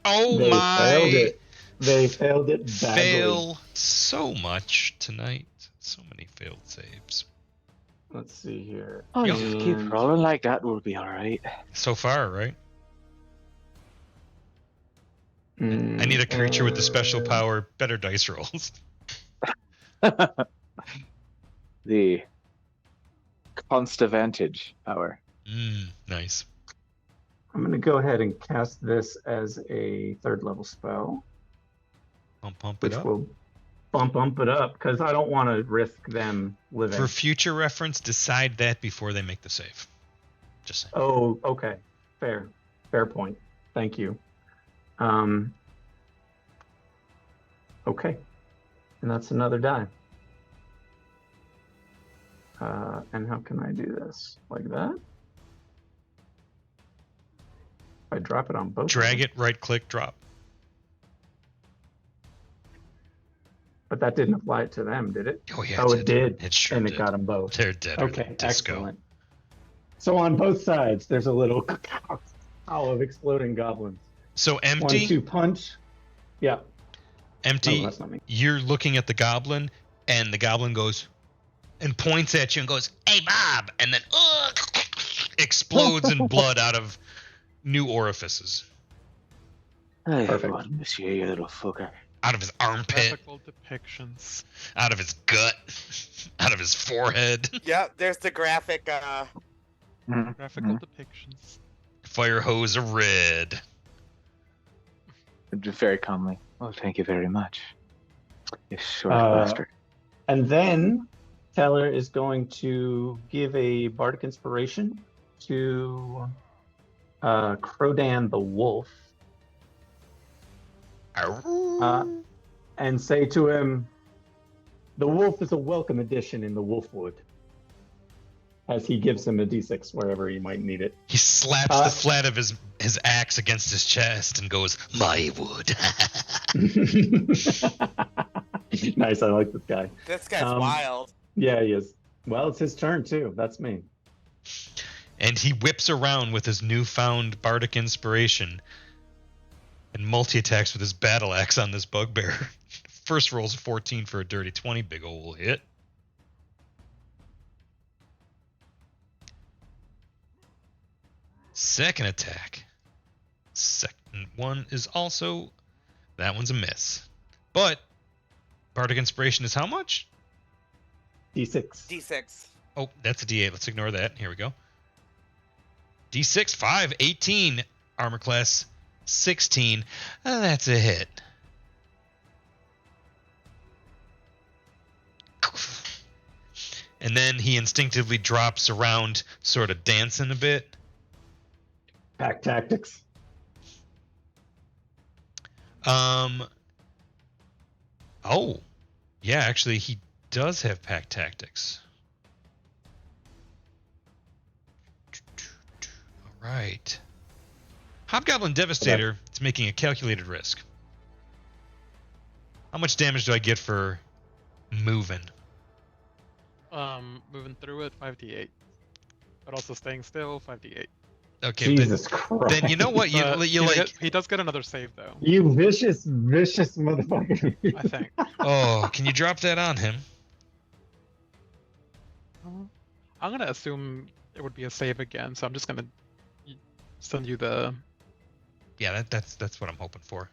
Oh They my! failed it. They failed it badly. Fail so much tonight. So many failed saves. Let's see here. Oh, Yep. just keep rolling like that. We'll be all right. So far, right? I Mm, need a creature with the special power, better dice rolls. The Constavantage power. Nice. I'm going to go ahead and cast this as a 3rd level spell, Pump it which up. will bump it up because I don't want to risk them living. For future reference, decide that before they make the save. Just saying. Oh, okay. Fair point. Thank you. Okay. And that's another die. And how can I do this? Like that? If I drop it on both. Drag it, right click, drop. But that didn't apply it to them, did it? Oh, yeah. Oh, it did. It sure and did. it got them both. They're dead. Okay, Disco. excellent. So on both sides, there's a little of exploding goblins. So empty. 1-2 punch. Yeah. Empty. No, that's not me. You're looking at the goblin, and the goblin goes and points at you and goes, "Hey, Bob!" And then explodes in blood out of new orifices. Hey, Perfect. what, monsieur, you little fucker. Out of his armpit, Graphical depictions. out of his gut, out of his forehead. Yep, there's the graphic. Graphical depictions. Fire hose of red. Very calmly. Well, thank you very much. You short Uh, bastard. And then Keller is going to give a bardic inspiration to Crodan the wolf and say to him, "The wolf is a welcome addition in the Wolfwood." As he gives him a d6 wherever he might need it. He slaps the flat of his axe against his chest and goes, "My wood." Nice, I like this guy. This guy's wild. Yeah, he is. Well, it's his turn too. That's me. And he whips around with his newfound bardic inspiration and multi-attacks with his battle axe on this bugbear. First roll's a 14 for a dirty 20, big ol' hit. Second attack. Second one is also, that one's a miss. But bardic inspiration is how much? D6. D6. Oh, that's a D8. Let's ignore that. Here we go. D6, 5, 18. Armor class, 16. That's a hit. And then he instinctively drops around, sort of dancing a bit. Pack tactics. Oh. Yeah, actually, he does have pack tactics. All right. Hobgoblin Devastator is making a calculated risk. How much damage do I get for moving? Moving through it, 5d8. But also staying still, 5d8. Okay, Jesus Christ. then you know what? He does get another save though. You vicious motherfucker. I think. Oh, can you drop that on him? I'm gonna assume it would be a save again, so I'm just gonna send you the. Yeah, that's what I'm hoping for.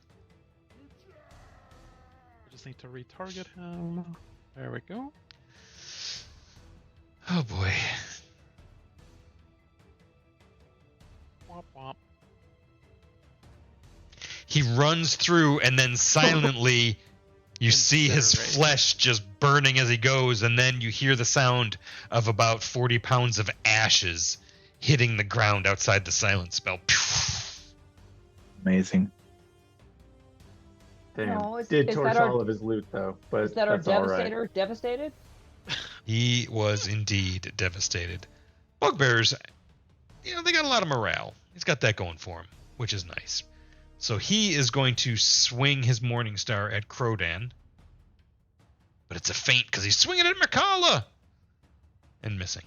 I just need to retarget him. There we go. Oh boy. Womp womp. He runs through, and then silently you see his Incinerate. flesh just burning as he goes, and then you hear the sound of about 40 pounds of ashes hitting the ground outside the silent spell. Amazing. Damn. Oh, Did is torch that our- all of his loot though, but Is that our that's all right. Devastator devastated? He was indeed devastated. Bugbears, they got a lot of morale. He's got that going for him, which is nice. So he is going to swing his Morning Star at Crodan. But it's a feint because he's swinging at Mikala and missing.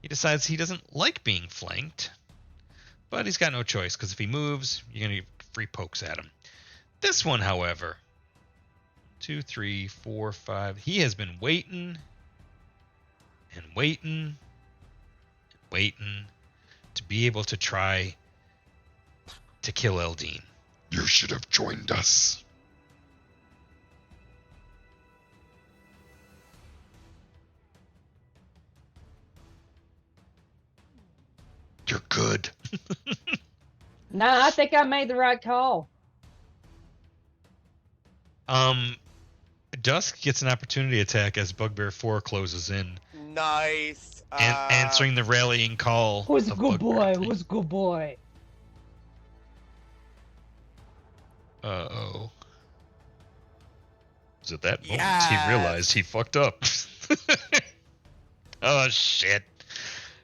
He decides he doesn't like being flanked, but he's got no choice because if he moves, you're going to get free pokes at him. This one, however, 2, 3, 4, 5. He has been waiting and waiting and waiting to be able to try to kill Eldine. You should have joined us. You're good. No, I think I made the right call. Dusk gets an opportunity attack as Bugbear 4 closes in, Nice. answering the rallying call. Who's a of good Bugbear boy? 3. Who's a good boy? Uh-oh. It was at that moment Yes. he realized he fucked up. Oh, shit.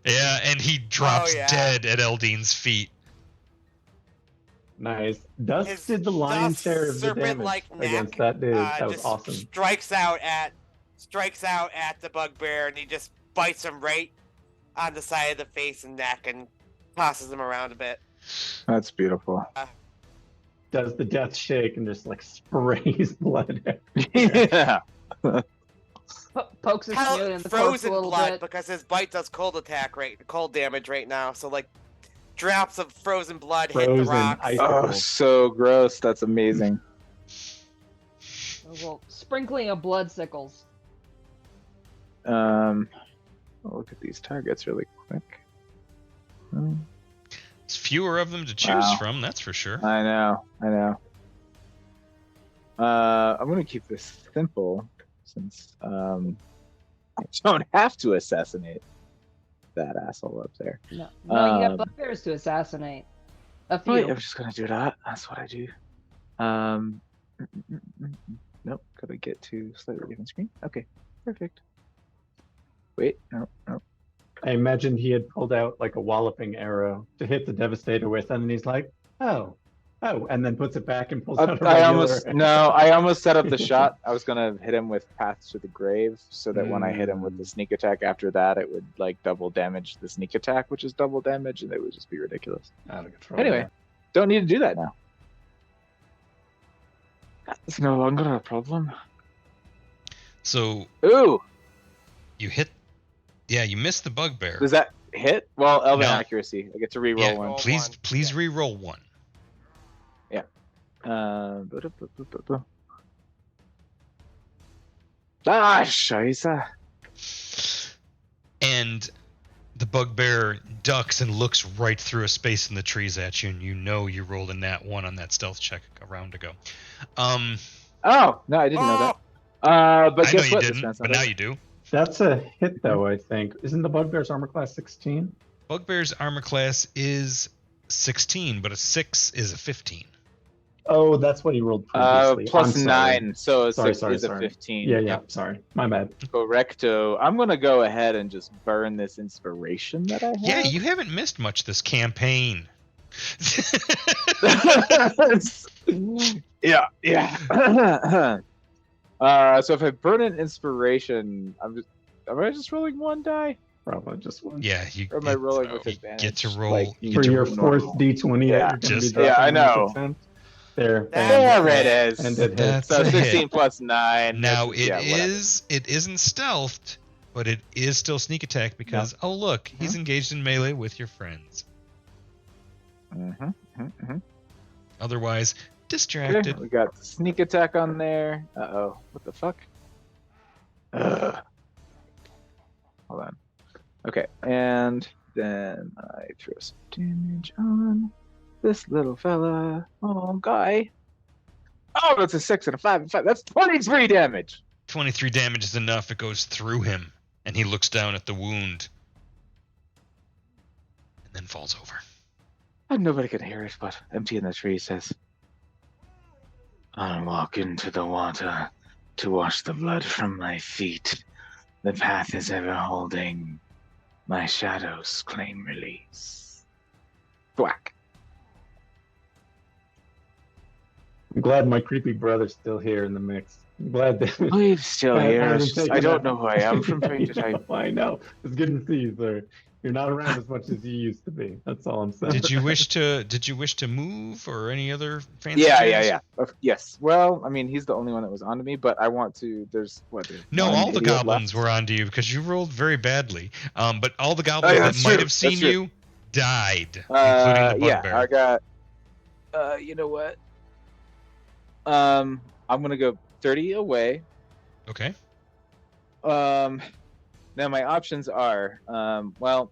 Yeah, and he drops yeah. dead at Eldine's feet. Nice. Dusk His did the lion's Dusk's share of the damage serpent-like against neck, that dude. That was just awesome. strikes out at the bugbear, and he just bites him right on the side of the face and neck and tosses him around a bit. That's beautiful. Does the death shake and just like sprays blood. Yeah. Pokes his snoot in the corpse a Frozen little blood bit. because his bite does cold damage right now. So like drops of frozen blood hit the Frozen rocks. ice. Oh, so gross. That's amazing. Well, sprinkling of blood sickles. I'll look at these targets really quick. Oh, There's fewer of them to choose Wow. from, that's for sure. I know. I'm gonna keep this simple since I don't have to assassinate that asshole up there. No, no, you got Um, bugbears to assassinate. A Oh, wait, few. I'm just gonna do that. That's what I do. Nope. Gotta get to slightly different screen. Okay, perfect. Wait, no. I imagined he had pulled out like a walloping arrow to hit the Devastator with, and then he's like, oh, and then puts it back and pulls out a I regular. almost set up the shot. I was gonna hit him with Path to the Grave, so that when I hit him with the sneak attack after that, it would like double damage the sneak attack, which is double damage, and it would just be ridiculous. Out of control. Anyway, don't need to do that now. It's no longer a problem. So Ooh, you hit, yeah, you missed the Bugbear. does that hit? Well, Elven No. accuracy. I get to reroll Yeah, one. Roll please, one. please Yeah. re-roll one. Scheiße. And the Bugbear ducks and looks right through a space in the trees at you, and you know you rolled a nat 1 on that stealth check a round ago. Oh, no, I didn't know that. But I know guess you what? didn't, but now you do. That's a hit, though, I think. Isn't the Bugbear's armor class 16? Bugbear's armor class is 16, but a 6 is a 15. Oh, that's what he rolled previously. Plus I'm sorry. 9, so a Sorry, 6 is a sorry. 15. Yeah, sorry. My bad. Correcto. I'm gonna go ahead and just burn this inspiration that I have. Yeah, you haven't missed much this campaign. yeah. So if I burn an inspiration, am I just rolling one die? Probably just one. Yeah, you Or am I rolling with you advantage? get to roll. Like, you For get to your roll fourth normal. D20 Yeah, that you're going to be just- dropping yeah, I in this know. attempt. There. There it is. And it hits. That's So a hit. 16 plus 9. Now that's- yeah, whatever. it isn't stealthed, but it is still sneak attack because oh look, he's engaged in melee with your friends. Otherwise, Okay, distracted. we got the sneak attack on there. Uh-oh. What the fuck? Ugh. Hold on. Okay, and then I throw some damage on this little fella. Oh, guy. Oh, that's a 6 and a 5 and 5. That's 23 damage. 23 damage is enough. It goes through him, and he looks down at the wound, and then falls over. And nobody can hear it, but Empty in the Tree says, I'll walk into the water to wash the blood from my feet. The path is ever holding. My shadows claim release. Thwack. I'm glad my creepy brother's still here in the mix. I'm glad that I'm still here. hasn't It's just, I taken don't a- know who I am from time to I time. know, I know. It's good to see you, sir. You're not around as much as you used to be. That's all I'm saying. Did you wish to move or any other fancy Yeah, jams? Yes. Well, I mean, he's the only one that was onto me, but I want to. There's No, one all the idiot goblins left. were onto you because you rolled very badly. But all the goblins yeah, that that's might true. have seen That's true. you died, including the Yeah, bugbear. I got. You know what? I'm gonna go 30 away. Okay. Now my options are, well,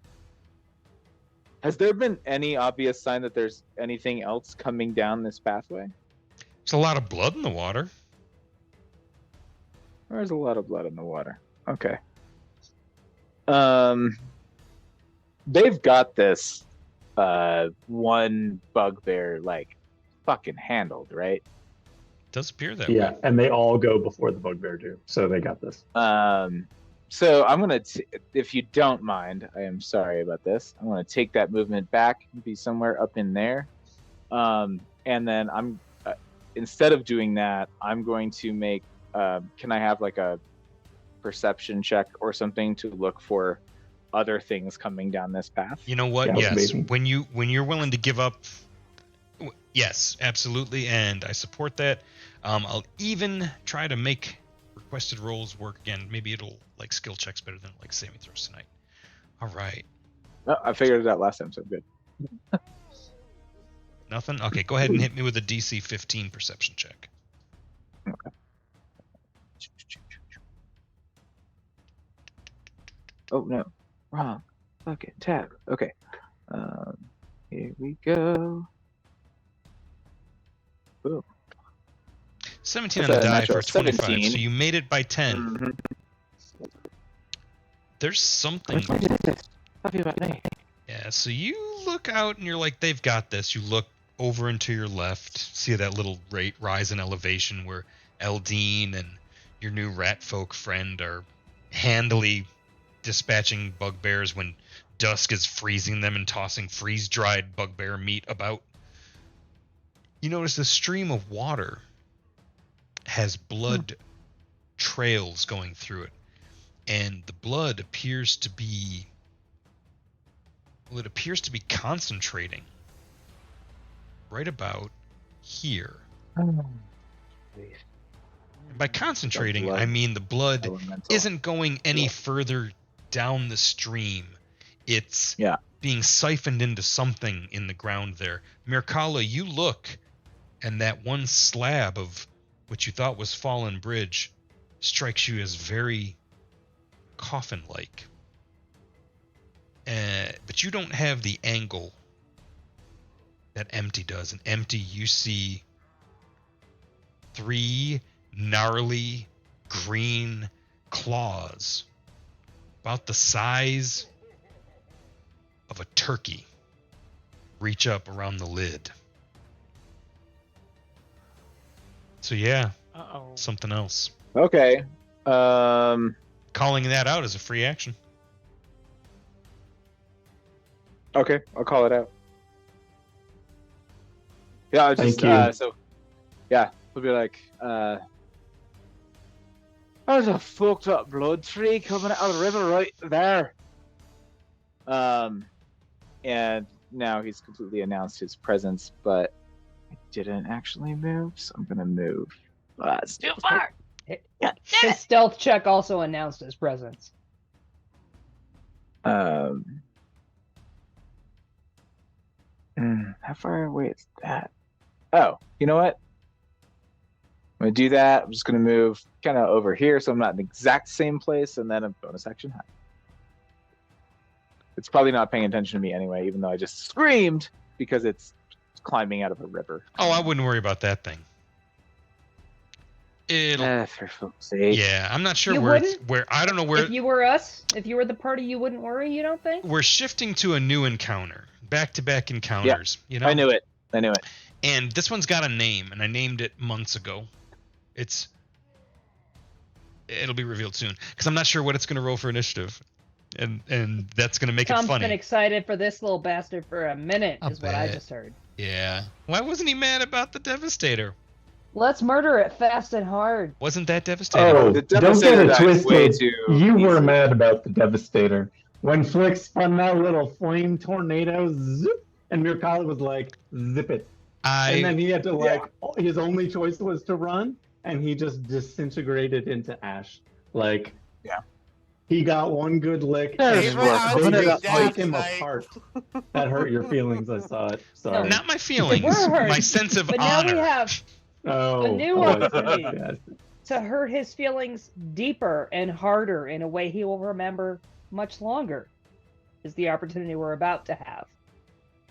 has there been any obvious sign that there's anything else coming down this pathway? There's a lot of blood in the water. There's a lot of blood in the water. Okay. They've got this one bugbear like fucking handled, right? Does appear that Yeah, way. and they all go before the bugbear do, so they got this. So I'm gonna, if you don't mind, I am sorry about this. I'm gonna take that movement back, be somewhere up in there, and then I'm instead of doing that, I'm going to make. Can I have like a perception check or something to look for other things coming down this path? You know what? Yeah, Yes. maybe. When you're willing to give up, yes, absolutely, and I support that. I'll even try to make requested rolls work again. Maybe it'll like skill checks better than like saving throws tonight. All right. Oh, I figured it out last time, so good. Nothing? Okay, go ahead and hit me with a DC 15 perception check. Okay. Oh no, wrong. Fucking tab. Okay. Here we go. Boom. 17 That's on the a die natural for 25, 17. so you made it by 10. Mhm. There's something. Happy about me. Yeah, so you look out and you're like, they've got this. You look over and to your left, see that little rise in elevation where Eldine and your new rat folk friend are handily dispatching bugbears when dusk is freezing them and tossing freeze-dried bugbear meat about. You notice the stream of water has blood trails going through it, and the blood appears to be, well, it appears to be concentrating right about here. And by concentrating, blood I mean the blood elemental. isn't going any further down the stream. It's being siphoned into something in the ground there. Mirkala, you look, and that one slab of what you thought was fallen bridge strikes you as very coffin-like. But you don't have the angle that Empty does. In Empty, you see 3 gnarly green claws about the size of a turkey reach up around the lid. So yeah, Uh-oh. something else. Okay. Calling that out is a free action. Okay, I'll call it out. Yeah, I'll just Thank you. so yeah, we'll be like, there's a fucked up blood tree coming out of the river right there. And now he's completely announced his presence, but I didn't actually move, so I'm gonna move. It's too far. His stealth check also announced his presence. How far away is that? Oh, you know what? I'm gonna do that. I'm just gonna move kind of over here, so I'm not in the exact same place, and then a bonus action high. It's probably not paying attention to me anyway, even though I just screamed because it's climbing out of a river. Oh, I wouldn't worry about that thing. It'll. For fuck's sake. Yeah, I'm not sure You where it's wouldn't? where. I don't know where. If you were us, if you were the party, you wouldn't worry, you don't think? We're shifting to a new encounter, back-to-back encounters. You know. I knew it. And this one's got a name, and I named it months ago. It'll be revealed soon because I'm not sure what it's going to roll for initiative, and that's going to make Tom's it funny. been excited for this little bastard for a minute, I'll is what I bet. just heard. Yeah. Why wasn't he mad about the Devastator? Let's murder it fast and hard. Wasn't that devastating? Oh, The don't get Devastator it dies way twisted. too You were easy. mad about the Devastator. When Flick spun that little flame tornado, zip, and Mirkali was like, zip it. And then he had to his only choice was to run, and he just disintegrated into ash. Like, Yeah. he got one good lick. There's and Favorite more on they coming screen just up, death took him tonight. apart. That hurt your feelings. I saw it. Sorry. Not my We're feelings, hurt. my sense of But now we honor. have Oh, a new boy. opportunity. Yes. to hurt his feelings deeper and harder in a way he will remember much longer. Is the opportunity we're about to have.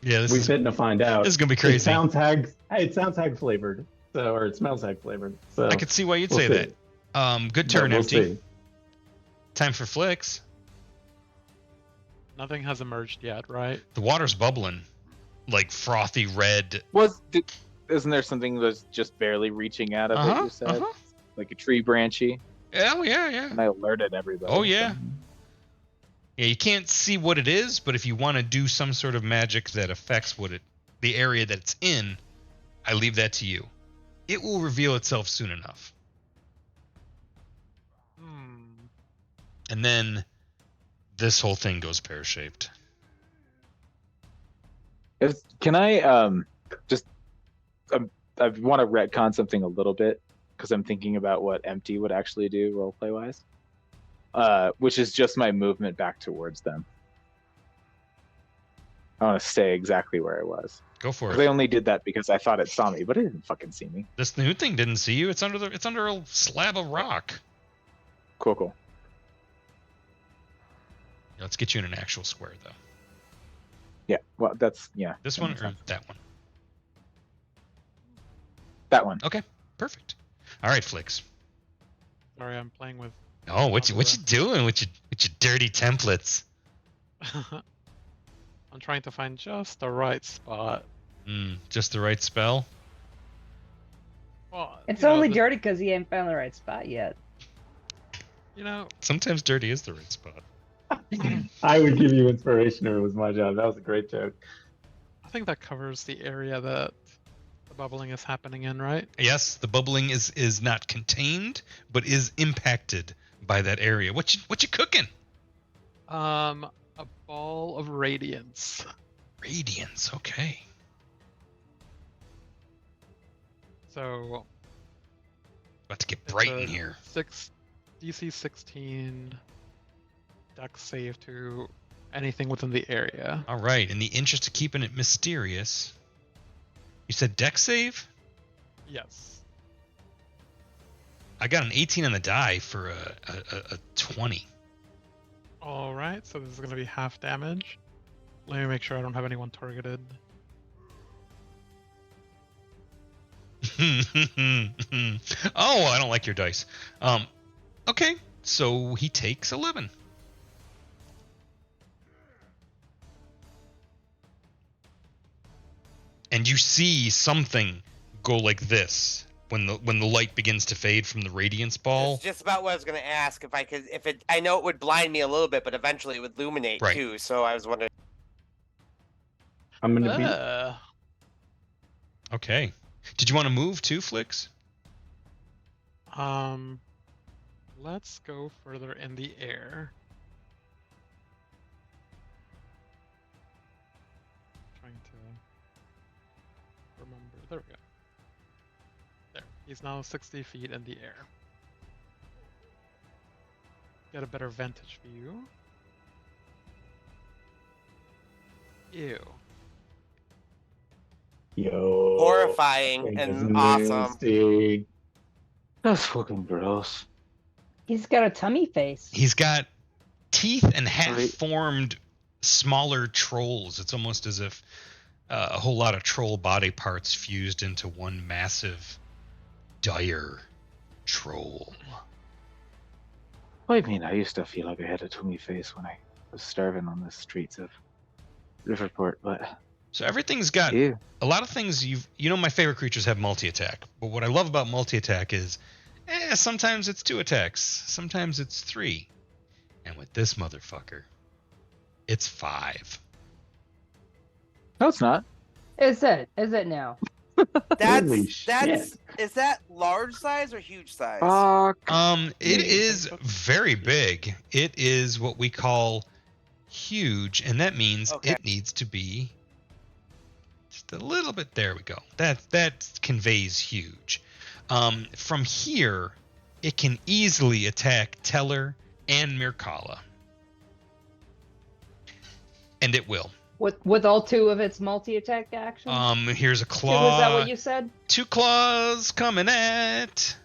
Yeah, We fitting to find out. this is gonna be It crazy. sounds hag flavored, so or it smells hag flavored. So I could see why you'd we'll say see. that. Good But turn, we'll empty. see. Time for Flicks. Nothing has emerged yet, right? The water's bubbling, like frothy red. Isn't there something that's just barely reaching out of it? Uh-huh, You said uh-huh. like a tree branchy, Oh yeah. and I alerted everybody. Oh yeah. Yeah, you can't see what it is, but if you want to do some sort of magic that affects the area that it's in, I leave that to you. It will reveal itself soon enough. And then this whole thing goes pear-shaped. Can I just I want to retcon something a little bit because I'm thinking about what empty would actually do roleplay wise, which is just my movement back towards them. I want to stay exactly where I was. Go for I it. only did that because I thought it saw me, but it didn't fucking see me. This new thing didn't see you. It's under a slab of rock. Cool. Let's get you in an actual square though. Yeah. Well, that's This that one makes or sense. that one? That one. Okay, perfect. All right, Flicks. Sorry, I'm playing with. Oh, what you doing with your dirty templates? I'm trying to find just the right spot. Just the right spell. Well, It's you know, only dirty because he ain't found the right spot yet. You know, Sometimes dirty is the right spot. I would give you inspiration if it was my job. That was a great joke. I think that covers the area that the bubbling is happening in, right? Yes, the bubbling is not contained, but is impacted by that area. What you cooking? A ball of radiance. Radiance. Okay. So About to get it's bright a in here. DC 16 Dex save to anything within the area. All right. In the interest of keeping it mysterious, you said dex save? Yes. I got an 18 on the die for a 20. All right, so this is going to be half damage. Let me make sure I don't have anyone targeted. Oh, I don't like your dice. Okay, so he takes 11. And you see something go like this when the light begins to fade from the radiance ball. It's just about what I was gonna ask if I know it would blind me a little bit, but eventually it would illuminate Right. too. So I was wondering. I'm gonna be. Okay. Did you want to move too, Flicks? Let's go further in the air. Trying to remember. There we go. There. He's now 60 feet in the air. Get a better vantage view. Ew. Yo. Horrifying and awesome. Nasty. That's fucking gross. He's got a tummy face. He's got teeth and half-formed smaller trolls. It's almost as if a whole lot of troll body parts fused into one massive, dire troll. What do you mean? I used to feel like I had a tummy face when I was starving on the streets of Riverport, but So everything's got yeah. a lot of things. My favorite creatures have multi-attack, but what I love about multi-attack is sometimes it's 2 attacks, sometimes it's 3, and with this motherfucker, it's 5. No, it's not. Is it? Is it now? Holy That's shit. is that large size or huge size? It is very big. It is what we call huge, and that means Okay. it needs to be just a little bit. There we go. That conveys huge. From here, it can easily attack Teller and Mirkala, and it will. With all 2 of its multi-attack actions? Here's a 2, claw. is that what you said? 2 claws coming at.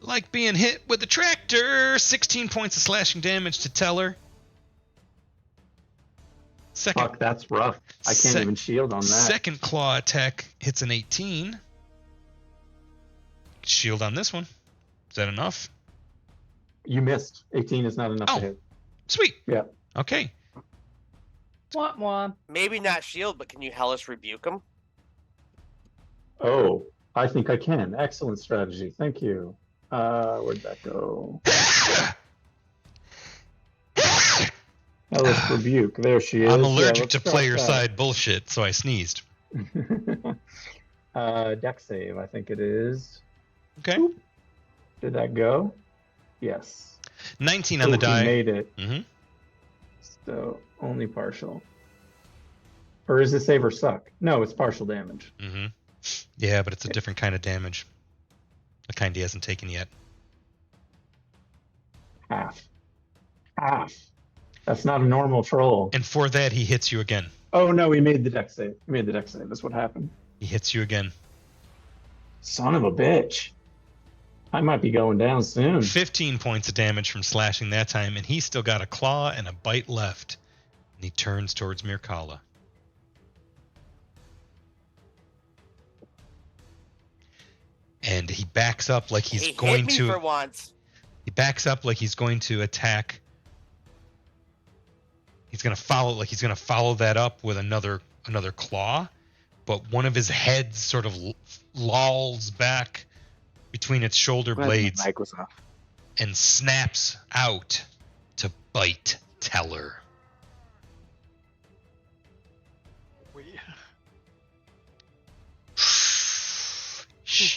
Like being hit with a tractor. 16 points of slashing damage to Teller. Second. Fuck, that's rough. I can't even shield on that. Second claw attack hits an 18. Shield on this one. Is that enough? You missed. 18 is not enough to hit. Sweet. Yeah. Okay. Womp womp. Maybe not shield, but can you hellish rebuke him? Oh, I think I can. Excellent strategy. Thank you. Where'd that go? Hellish rebuke. There she is. I'm Yeah, allergic let's to cross player that. side bullshit, so I sneezed. Dex save, I think it is. Okay. Oop. Did that go? Yes. 19 on the He die. made it. Mm-hmm. So only partial. Or is it save or suck? No, it's partial damage. Mm-hmm. Yeah, but it's a different kind of damage. A kind he hasn't taken yet. Half. That's not a normal troll. And for that, he hits you again. Oh no, he made the dex save. That's what happened. He hits you again. Son of a bitch. I might be going down soon. 15 points of damage from slashing that time, and he's still got a claw and a bite left. And he turns towards Mirkala. And he backs up like he's He going hit me to. for once. He backs up like he's going to attack. He's gonna follow that up with another claw, but one of his heads sort of lolls back between its shoulder blades Mic was off. and snaps out to bite Teller.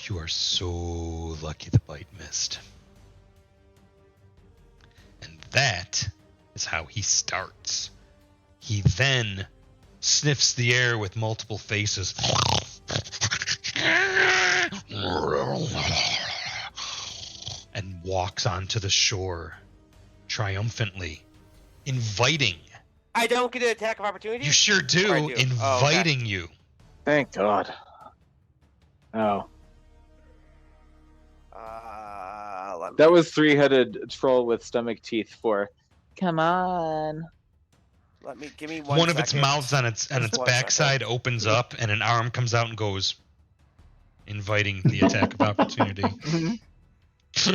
You are so lucky the bite missed. And that is how he starts. He then sniffs the air with multiple faces. And walks onto the shore triumphantly, inviting. I don't get an attack of opportunity? You sure do, Or I do. inviting you. Thank God. Oh, Let me... that was 3-headed troll with stomach teeth for. Come on. Give me one One of its second. mouths on its Just one backside opens up, and an arm comes out and goes, inviting the attack of opportunity.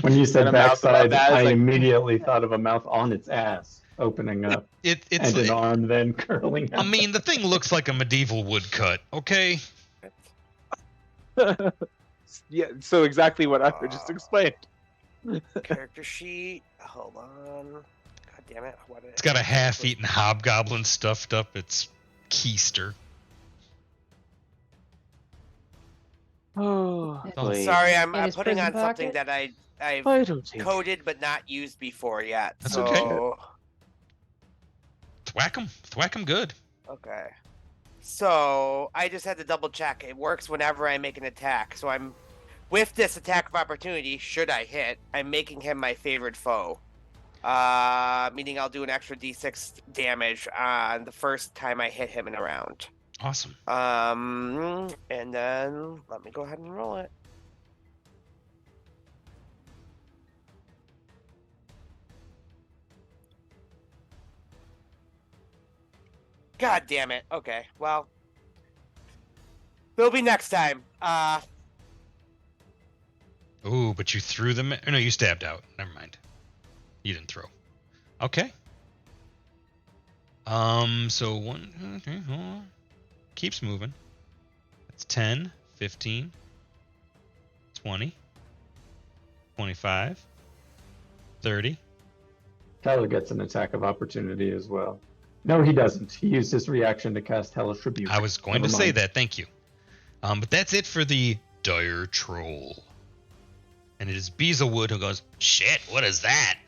When you said And a mouth backside, above that is I like- immediately thought of a mouth on its ass opening up It's and an arm then curling I out. mean, the thing looks like a medieval woodcut, okay? Yeah, so exactly what I just explained. Character sheet. Hold on. God damn it. It's got a half-eaten hobgoblin stuffed up its keister. Oh, wait. Sorry, I'm In his putting on prison something pocket? that I've I don't think. coded but not used before yet. That's so... okay. Thwack 'em. Thwack 'em good. Okay. So I just had to double check. It works whenever I make an attack. So I'm with this attack of opportunity, should I hit, I'm making him my favorite foe. Meaning I'll do an extra D6 damage on the first time I hit him in a round. Awesome. And then let me go ahead and roll it. God damn it. Okay, well. There'll be next time. Ooh, but you threw them. Or no, you stabbed out. Never mind. You didn't throw. Okay. So 1, 2, 3, 4. Keeps moving. That's 10, 15, 20, 25, 30. Tyler gets an attack of opportunity as well. No, he doesn't. He used his reaction to cast Hellish Rebuke. I was going to Never say mind. that. Thank you. But that's it for the Dire Troll. And it is Beezlewood who goes, Shit, what is that?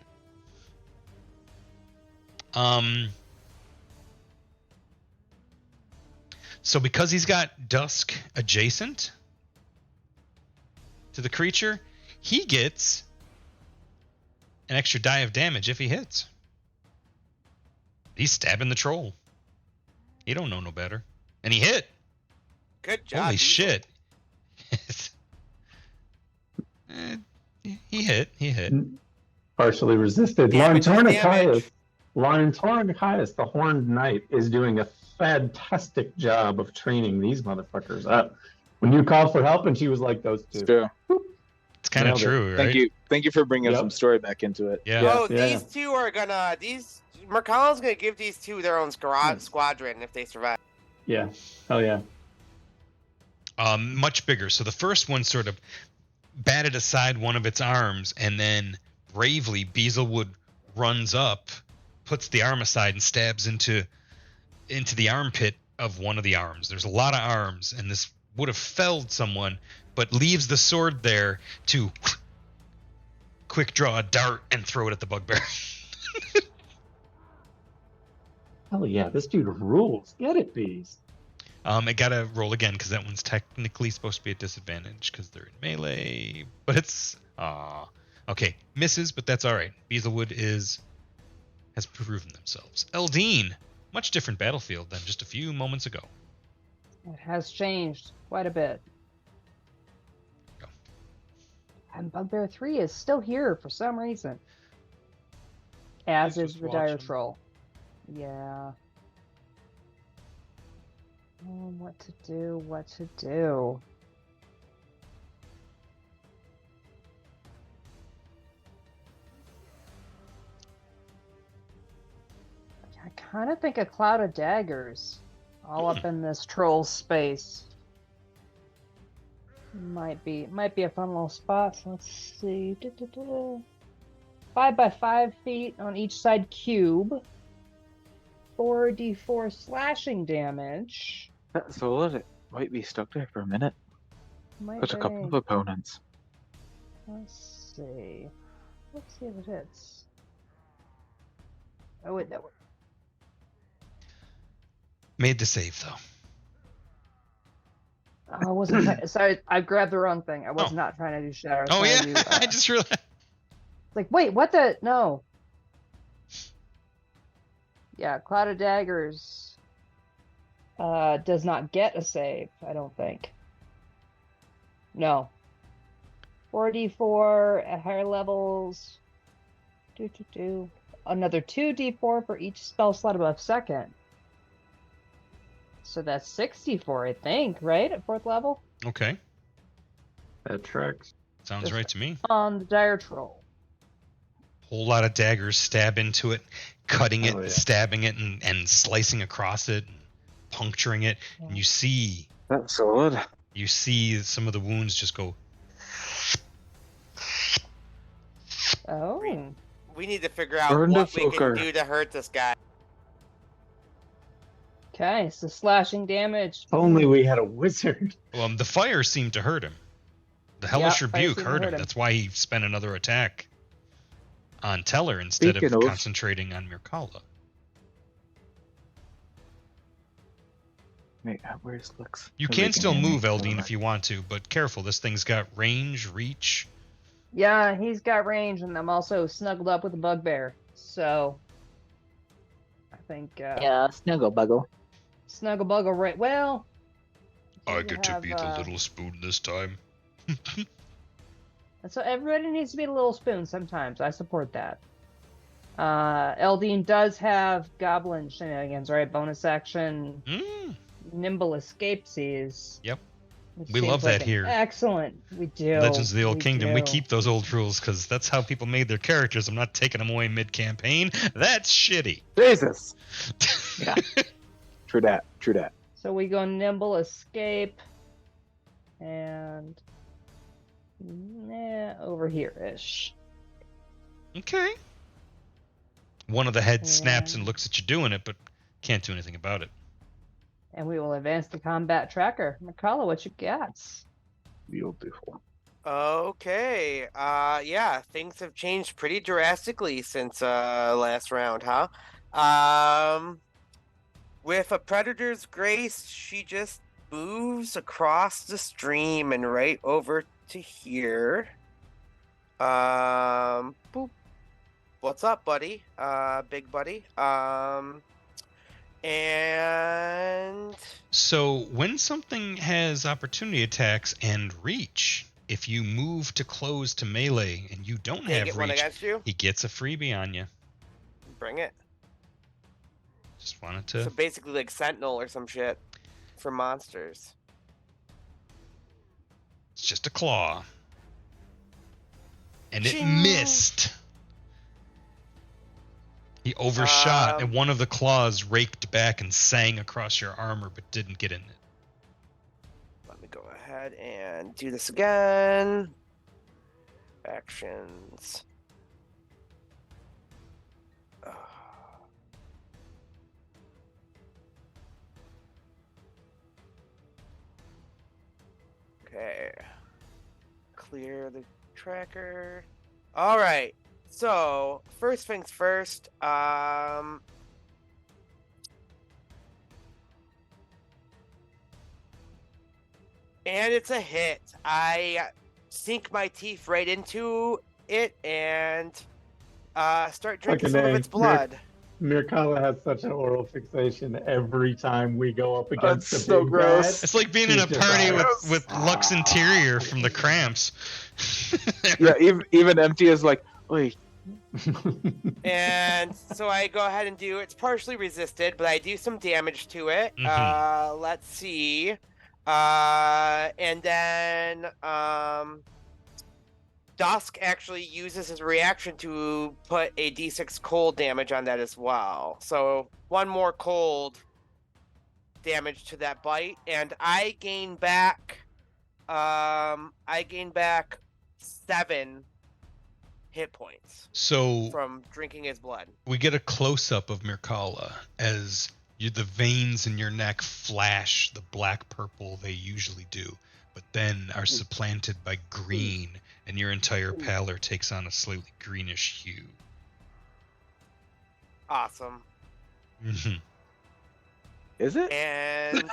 So because he's got Dusk adjacent to the creature, he gets an extra die of damage if he hits. He's stabbing the troll. He don't know no better. And he hit. Good job. Holy Diesel. shit. He hit. Partially resisted. Damage is damage. Laurentornicus, the Horned Knight, is doing a fantastic job of training these motherfuckers up. When you called for help and she was like, those It's two. true. It's kind of Nailed it. true, right? Thank you for bringing Yep. some story back into it. Yeah. Oh, Yeah. these two are gonna. Mercal's gonna give these two their own Nice. squadron if they survive. Yeah. Hell yeah. Much bigger. So the first one sort of batted aside one of its arms, and then bravely Beezlewood runs up, puts the arm aside, and stabs into the armpit of one of the arms. There's a lot of arms, and this would have felled someone, but leaves the sword there to quick draw a dart and throw it at the bugbear. Hell yeah. This dude rules. Get it, bees. It gotta roll again because that one's technically supposed to be a disadvantage because they're in melee. But it's okay, misses, but that's all right. Beezlewood has proven themselves. Eldine, much different battlefield than just a few moments ago. It has changed quite a bit. Go. And Bugbear 3 is still here for some reason. As He's is just the Dire watching. Troll. Yeah. What to do. I kind of think a cloud of daggers all up in this troll space might be a fun little spot. So let's see. 5 by 5 feet on each side cube. 4d4 slashing damage. So let it might be stuck there for a minute. Might There's a couple be. of opponents. Let's see. Let's see if it hits. Oh wait, that one. Made the save though. I wasn't sorry, I grabbed the wrong thing. I was Oh. not trying to do shadow. Oh yeah, I just realized. Like, wait, what the? No. Yeah, Cloud of Daggers does not get a save, I don't think. No. 4d4 at higher levels. Another 2d4 for each spell slot above second. So that's 64, I think, right? At 4th level? Okay, That tracks. sounds Just- right to me. On the Dire Troll. Whole lot of daggers stab into it, cutting it, Oh, yeah. stabbing it, and slicing across it, and puncturing it. And you see That's solid. some of the wounds just go. Oh. We need to figure out Burn the what we can fucker. do to hurt this guy. Okay, so slashing damage. If only we had a wizard. The fire seemed to hurt him. The hellish Yep, fire rebuke seemed to hurt hurt him. him. That's why he spent another attack on Teller instead Speaking of of- concentrating on Mirkala. Wait, where's Lux? You Maybe can still hear me. move, Never Eldine, mind. if you want to, but careful. This thing's got range, reach. Yeah, he's got range, and I'm also snuggled up with a bugbear. So, I think Yeah, snuggle buggle. snuggle buggle right. Well, I you get to have, be the little spoon this time. So everybody needs to be a little spoon sometimes. I support that. Eldine does have goblin shenanigans, right? Bonus action, Mm, nimble escapesies. Yep. which We seems love like that an here. Excellent. We do. Legends of the Old We Kingdom. We do. keep those old rules because that's how people made their characters. I'm not taking them away mid-campaign. That's shitty. Jesus. Yeah. True that. True that. So we go nimble escape, and over here ish. Okay. One of the heads snaps Yeah. and looks at you doing it, but can't do anything about it. And we will advance the combat tracker. Makala, what you got? Beautiful. Okay. Yeah, things have changed pretty drastically since last round, huh? With a predator's grace, she just moves across the stream and right over to here. Boop. What's up, buddy? Big buddy. And So when something has opportunity attacks and reach, if you move to close to melee and you don't can I have get one reach, against you? he gets a freebie on you. Bring it. Just wanted to. So basically like Sentinel or some shit for monsters. It's just a claw. And it Ching. missed. He overshot, and one of the claws raked back and sang across your armor, but didn't get in it. Let me go ahead and do this again. Actions. Okay. Clear the tracker. All right. So, first things first, and it's a hit. I sink my teeth right into it and start drinking some of its blood. Mirkala has such an oral fixation every time we go up against That's the so big gross. It's like being in He's a just party like, with Lux Interior from the Cramps. Yeah, even Empty is like, wait. And so I go ahead and do, it's partially resisted, but I do some damage to it. Let's see. And then Dusk actually uses his reaction to put a d6 cold damage on that as well. So one more cold damage to that bite, and I gain back 7 hit points So from drinking his blood. we get a close-up of Mirkala as the veins in your neck flash the black purple they usually do, but then are supplanted by green, and your entire pallor takes on a slightly greenish hue. Awesome. Is it? And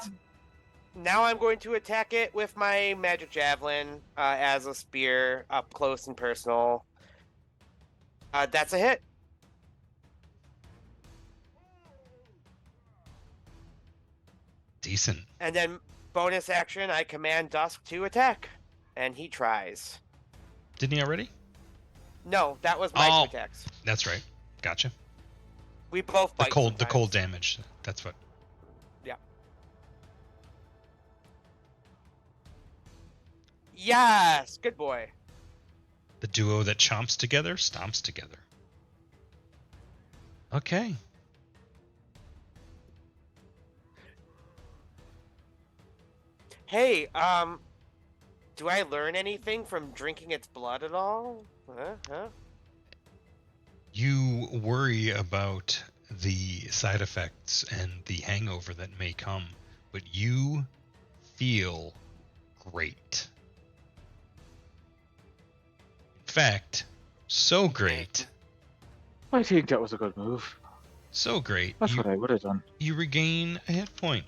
now I'm going to attack it with my magic javelin as a spear up close and personal. That's a hit. Decent. And then bonus action, I command Dusk to attack. And he tries. Didn't he already? No, that was my 2 attacks. That's right. Gotcha. We both bite The cold sometimes. damage. That's what. Yeah. Yes, good boy. The duo that chomps together stomps together. Okay. Hey, do I learn anything from drinking its blood at all? Huh? You worry about the side effects and the hangover that may come, but you feel great. In fact, so great. I think that was a good move. So great. That's what I would have done. You regain a hit point.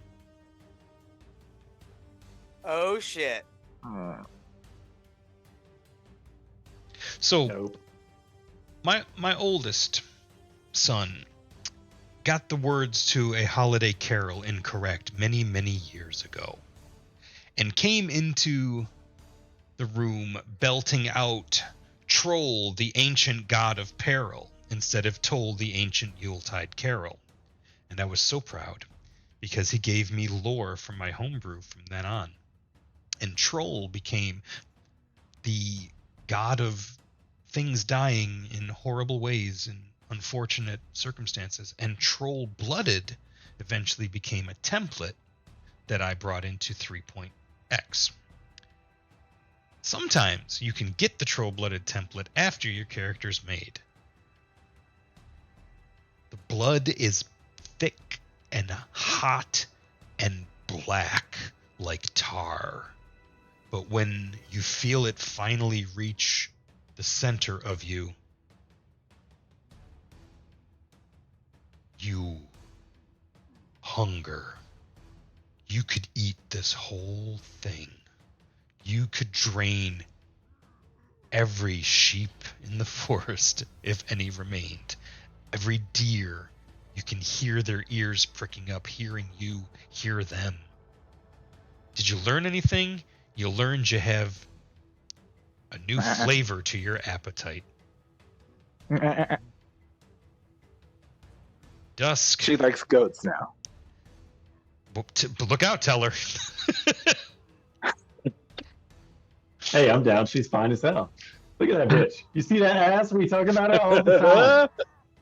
Oh shit. So Nope. my oldest son got the words to a holiday carol incorrect many, many years ago, and came into the room belting out Troll, the ancient god of peril, instead of Toll, the ancient Yuletide carol. And I was so proud, because he gave me lore from my homebrew from then on. And Troll became the god of things dying in horrible ways and unfortunate circumstances. And Troll-blooded eventually became a template that I brought into 3.x. Sometimes you can get the Troll-blooded template after your character's made. The blood is thick and hot and black like tar. But when you feel it finally reach the center of you, you hunger. You could eat this whole thing. You could drain every sheep in the forest, if any remained. Every deer, you can hear their ears pricking up, hearing you hear them. Did you learn anything? You learned you have a new flavor to your appetite. Dusk. She likes goats now. But look out, tell her. Hey, I'm down. She's fine as hell. Look at that bitch. You see that ass? We talk about it all the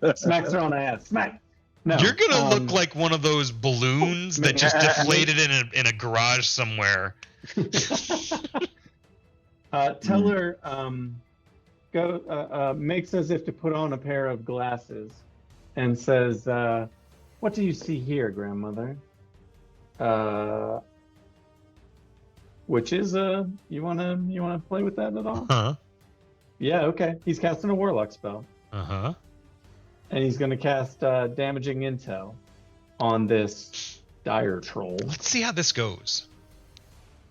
time. Smacks her on the ass. Smack. No. You're gonna look like one of those balloons that just deflated in a garage somewhere. Tell her, makes as if to put on a pair of glasses, and says, "What do you see here, grandmother?" Which is you wanna play with that at all? Huh? Yeah, okay. He's casting a warlock spell, Uh-huh. and he's gonna cast damaging intel on this dire troll. Let's see how this goes.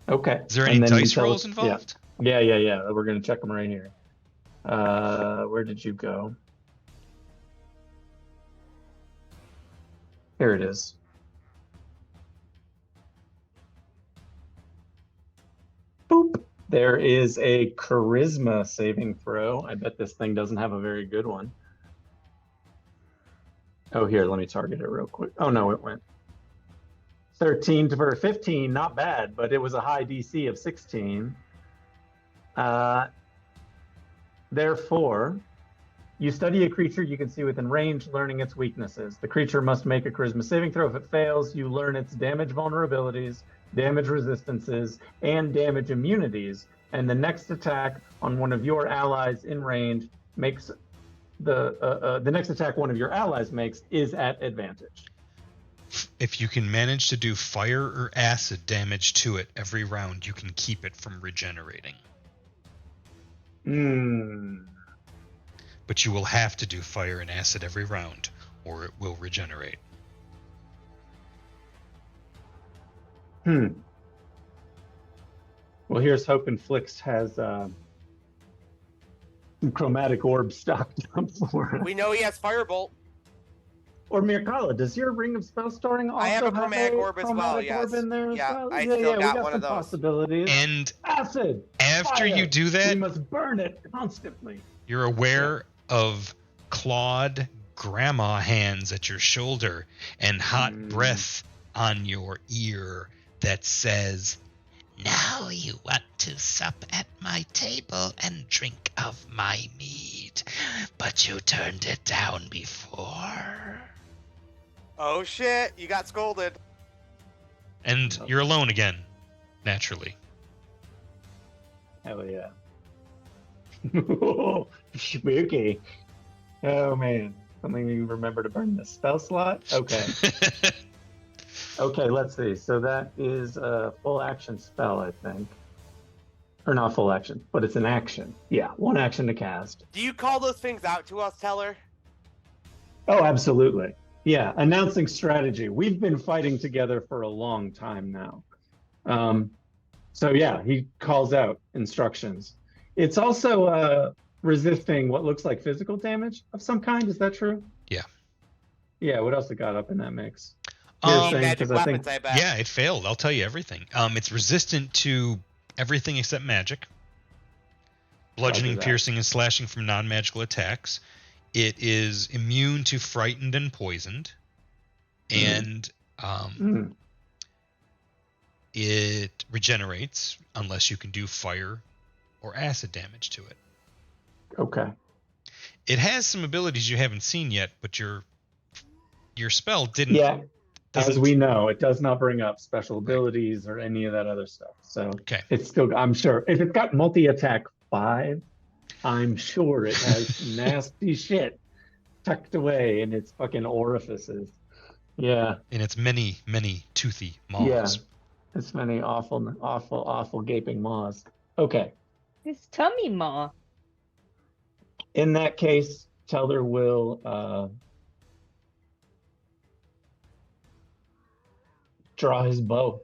Okay. Is there And any then you dice tell rolls us- involved? Yeah. We're gonna check them right here. Where did you go? Here it is. Boop. There is a charisma saving throw. I bet this thing doesn't have a very good one. Oh, here, let me target it real quick. Oh, no, it went 13 to 15, not bad, but it was a high DC of 16. Therefore, you study a creature you can see within range, learning its weaknesses. The creature must make a charisma saving throw. If it fails, you learn its damage vulnerabilities, damage resistances, and damage immunities. And the next attack on one of your allies in range makes the next attack one of your allies makes is at advantage. If you can manage to do fire or acid damage to it every round, you can keep it from regenerating. But you will have to do fire and acid every round, or it will regenerate. Well, here's hoping Flix has some chromatic orbs stocked up for us. We know he has Firebolt. Or Mirkala, does your Ring of Spell Storing also I have a chromatic orb as well, chromatic yes. orb in there as Yeah, well? I still we got got one some of those. possibilities. And Acid! after Fire! you do We that, must burn it constantly. you're aware of clawed grandma hands at your shoulder and hot breath on your ear that says, Now you want to sup at my table and drink of my mead, but you turned it down before. Oh shit, you got scolded. and you're alone again, naturally. Hell yeah. Spooky. Oh man. Something you remember to burn the spell slot? Okay. Okay, let's see. So that is a full action spell, I think. Or not full action, but it's an action. Yeah, one action to cast. Do you call those things out to us, Teller? Oh, absolutely. Yeah, announcing strategy. We've been fighting together for a long time now. So yeah, he calls out instructions. It's also resisting what looks like physical damage of some kind. Is that true? Yeah. Yeah, what else it got up in that mix? Magic 'cause I weapons, I bet. Yeah, it failed. I'll tell you everything. It's resistant to everything except magic. Bludgeoning, that. piercing, and slashing from non-magical attacks. It is immune to frightened and poisoned. And it regenerates unless you can do fire or acid damage to it. Okay. It has some abilities you haven't seen yet, but your spell didn't. Yeah, as doesn't- we know, it does not bring up special abilities or any of that other stuff. So Okay. it's still, I'm sure, if it's got multi-attack 5, I'm sure it has nasty shit tucked away in its fucking orifices. Yeah. in its many, many toothy Yeah. maws. It's many awful gaping maws. Okay. His tummy maw. In that case, Teller will draw his bow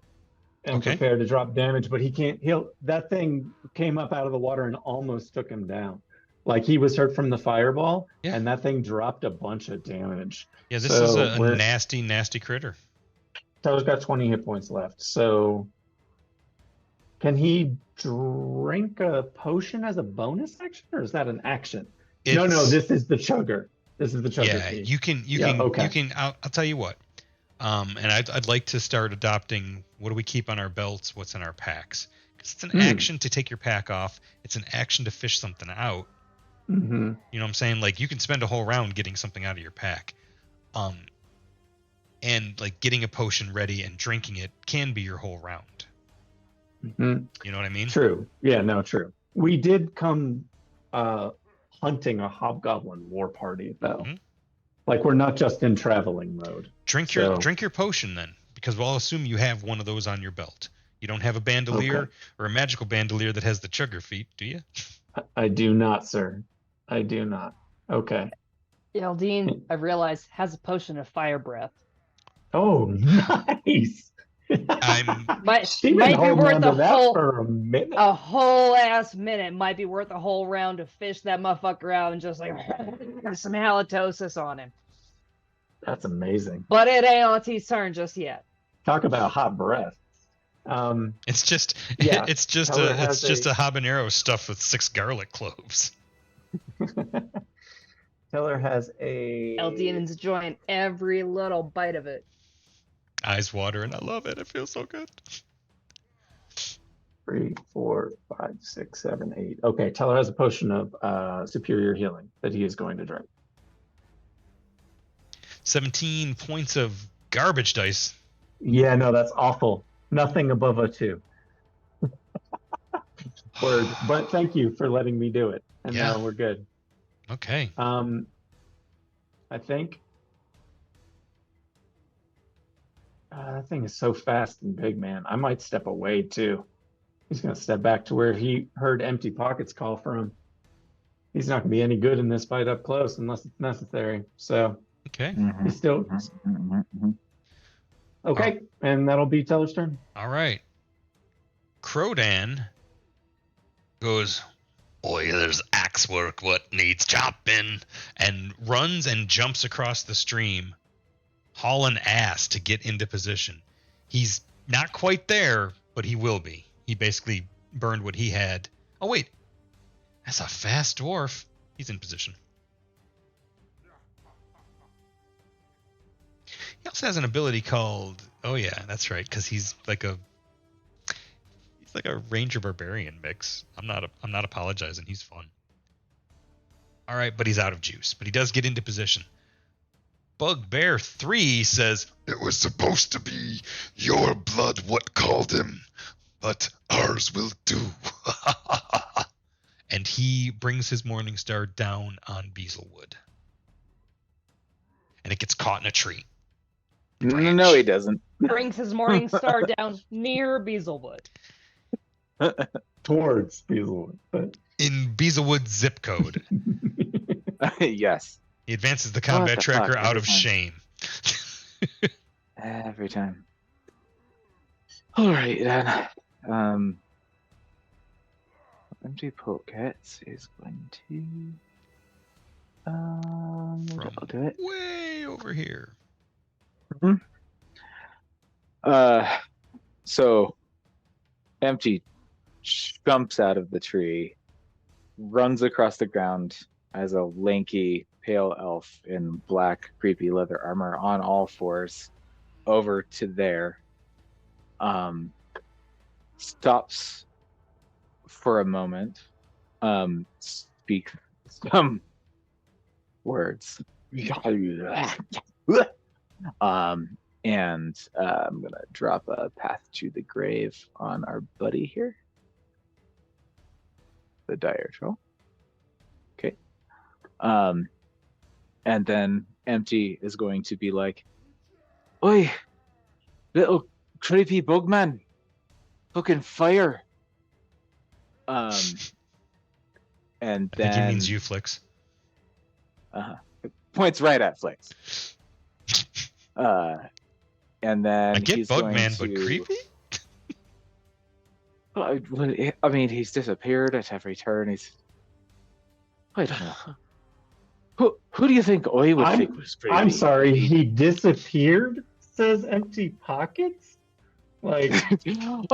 and Okay. prepare to drop damage, but he can't. That thing came up out of the water and almost took him down. Like he was hurt from the fireball, Yeah. and that thing dropped a bunch of damage. Yeah, this is So a nasty, nasty critter. Teller's got 20 hit points left. So can he drink a potion as a bonus action, or is that an action? No, It's, this is the chugger. This is the chugger yeah, key. you can Okay. I'll tell you what. And I'd like to start adopting, what do we keep on our belts? What's in our packs? Because it's an action to take your pack off. It's an action to fish something out. Mm-hmm. You know what I'm saying? Like, you can spend a whole round getting something out of your pack. And like getting a potion ready and drinking it can be your whole round. Mm-hmm. You know what I mean? True. Yeah, no, true. We did come hunting a hobgoblin war party though. Mhm. Like we're not just in traveling mode. Drink your potion then, because we'll assume you have one of those on your belt. You don't have a bandolier Okay. or a magical bandolier that has the chugger feet, do you? I do not, sir. I do not. Okay. Eldine, I realized, has a potion of fire breath. Oh, nice. I'm She been might be holding worth on a to that whole for a minute. ass minute. Might be worth a whole round to fish that motherfucker out and just like some halitosis on him. That's amazing. But it ain't Auntie's turn just yet. Talk about hot breath. it's just Yeah, it's just Teller a has a habanero stuffed with 6 garlic cloves. Teller has a Eldine is enjoying every little bite of it. Eyes watering. I love it. It feels so good. 3, 4, 5, 6, 7, 8. Okay, Teller has a potion of superior healing that he is going to drink. 17 points of garbage dice. Yeah, no, that's awful. Nothing above a 2. Word. But thank you for letting me do it. And Yeah. now we're good. Okay. I think that thing is so fast and big, man. I might step away too. He's gonna step back to where he heard empty pockets call for him. He's not gonna be any good in this fight up close unless it's necessary. So Okay. he's still okay, and that'll be Teller's turn. All right. Crodan goes, "Boy, there's axe work what needs chopping," and runs and jumps across the stream, hauling ass to get into position. He's not quite there, but he will be. He basically burned what he had. Oh, wait. That's a fast dwarf. He's in position. He also has an ability called, oh yeah, that's right, because he's like a ranger barbarian mix. I'm not apologizing. He's fun. All right, but he's out of juice. But he does get into position. Bugbear 3 says, "It was supposed to be your blood what called him, but ours will do." and he brings his Morning Star down on Beazlewood. And it gets caught in a tree. No, he doesn't. Brings his Morning Star down near Beazlewood. Towards Beazlewood, but In Beazlewood's zip code. Yes. He advances the combat the tracker fuck, out of every time. shame. Every time. All right, then. Empty pockets is going to. I'll do it. Way over here. So Empty jumps out of the tree, runs across the ground as a lanky, pale elf in black, creepy leather armor on all fours over to there. Stops for a moment, speaks some words. And I'm gonna drop a path to the grave on our buddy here, the dire troll. Okay. And then Empty is going to be like, Oi, little creepy bug man. Fucking fire. And I think then he means you, Flix. points right at Flix. And then I get he's going Bugman, to. but creepy? I mean, he's disappeared at every turn. I don't know. Who do you think I would think was creepy? I'm sorry, he disappeared, says Empty Pockets? Like, I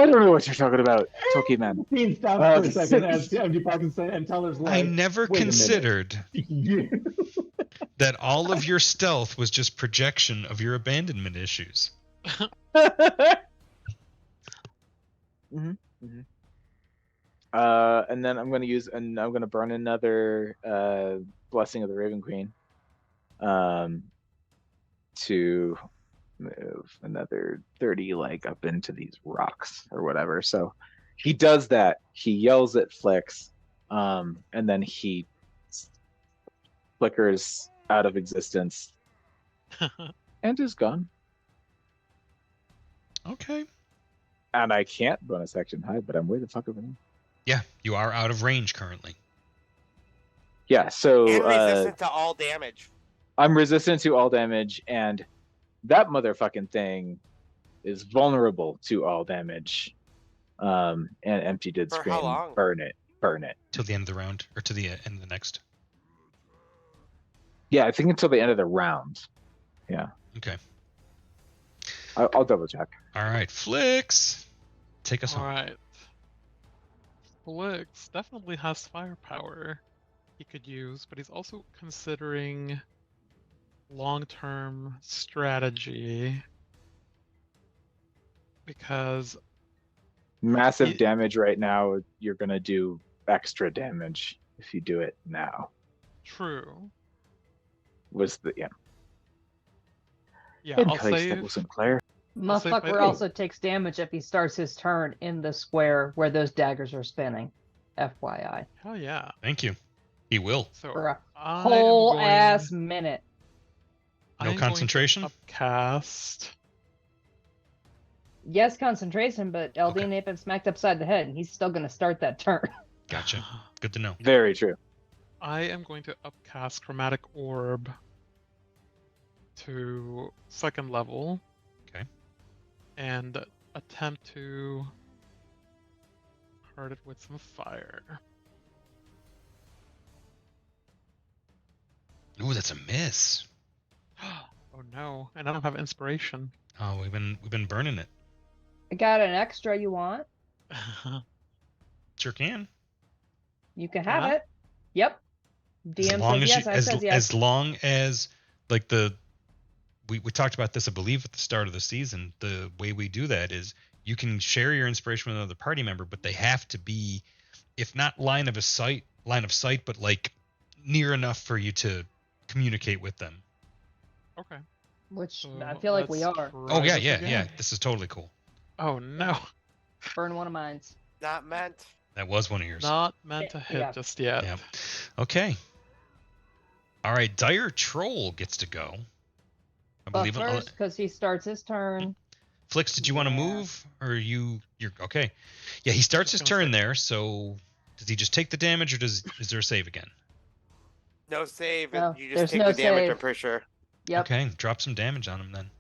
don't know what you're talking about, Toki Man. Bean stops for a second as Empty Pockets and Teller's I like, never "Wait a minute." considered You- that all of your stealth was just projection of your abandonment issues. And then I'm going to burn another Blessing of the Raven Queen to move another 30 like up into these rocks or whatever. So he does that. He yells at Flix, and then he flickers out of existence and is gone. Okay. And I can't bonus action hide, but I'm way the fuck over there. Yeah, you are out of range currently. Yeah, so And resistant to all damage. I'm resistant to all damage, and that motherfucking thing is vulnerable to all damage. And Empty did For scream, how long? burn it. Till the end of the round, or to the end of the next. Yeah, I think until the end of the round. Yeah. Okay. I'll double check. All right, Flix, take us All home. right. Flix definitely has firepower he could use, but he's also considering long-term strategy because Massive damage right now. You're going to do extra damage if you do it now. true. Yeah. Yeah, I'll Place save. Sinclair. I'll save my Motherfucker also takes damage if he starts his turn in the square where those daggers are spinning. FYI. Hell yeah. Thank you. He will. So For a I am whole going- ass minute. No I am concentration? Going to upcast. Yes, concentration, but Eldine Okay. ain't been smacked upside the head, and he's still gonna start that turn. Gotcha. Good to know. Very true. I am going to upcast Chromatic Orb to 2nd level. Okay. And attempt to hurt it with some fire. Ooh, that's a miss. Oh no, and I don't have inspiration. Oh, we've been burning it. I got an extra you want. Sure can. You can have Yeah. it. Yep. DM says yes, I says yes. As long as like we talked about this, I believe, at the start of the season. The way we do that is you can share your inspiration with another party member, but they have to be, if not line of sight, but like near enough for you to communicate with them. Okay. Which So I feel like we let's are. try Oh yeah, this yeah, again. yeah. This is totally cool. Oh no, Burn one of mine. Not meant. That was one of yours. not meant to hit Yeah. just yet. Yeah. Okay. All right, Dire Troll gets to go. I But believe. first, because he starts his turn. Flix, did you want to Yeah. move, or you're okay? Yeah, he starts his Just gonna turn there. So, does he just take the damage, or is there a save again? No save. No, You there's just take no the damage, save. I'm pretty sure. Yep. Okay, drop some damage on him then.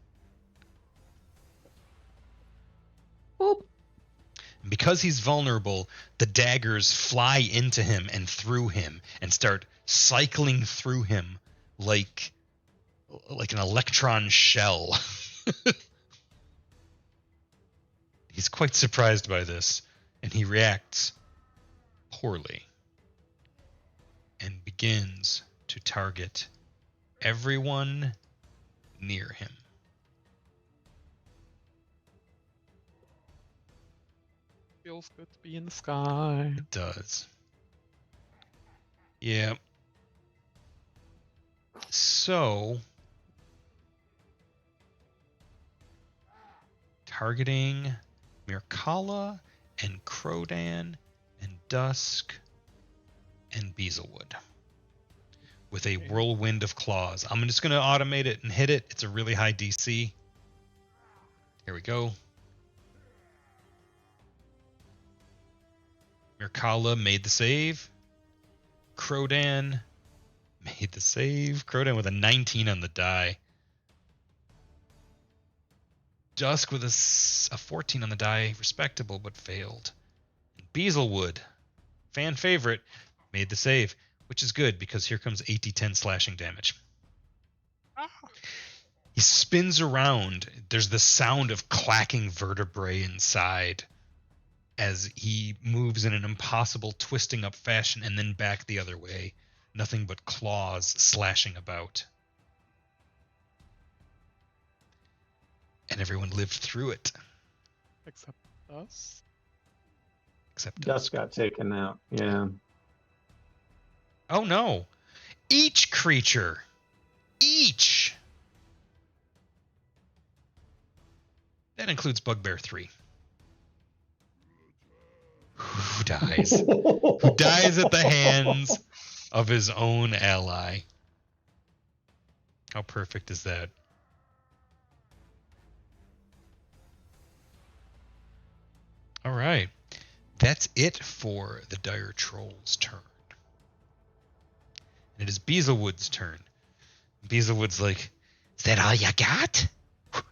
Boop. And because he's vulnerable, the daggers fly into him and through him and start cycling through him like an electron shell. He's quite surprised by this, and he reacts poorly and begins to target everyone near him. Feels good to be in the sky. It does. Yeah. So, targeting Mirkala and Krodan and Dusk and Beezlewood with a whirlwind of claws. I'm just going to automate it and hit it. It's a really high DC. Here we go. Mirkala made the save. Krodan made the save. Krodan with a 19 on the die. Dusk with a 14 on the die. Respectable, but failed. Beazlewood, fan favorite, made the save, which is good because here comes 8d10 slashing damage. He spins around. There's the sound of clacking vertebrae inside as he moves in an impossible twisting up fashion and then back the other way. Nothing but claws slashing about. And everyone lived through it. Except us. Except Dusk got taken out. Yeah. Oh no. Each creature. Each. That includes Bugbear 3. Who dies? Who dies at the hands of his own ally? How perfect is that? All right. That's it for the Dire Troll's turn. And it is Beazlewood's turn. Beazlewood's like, is that all you got?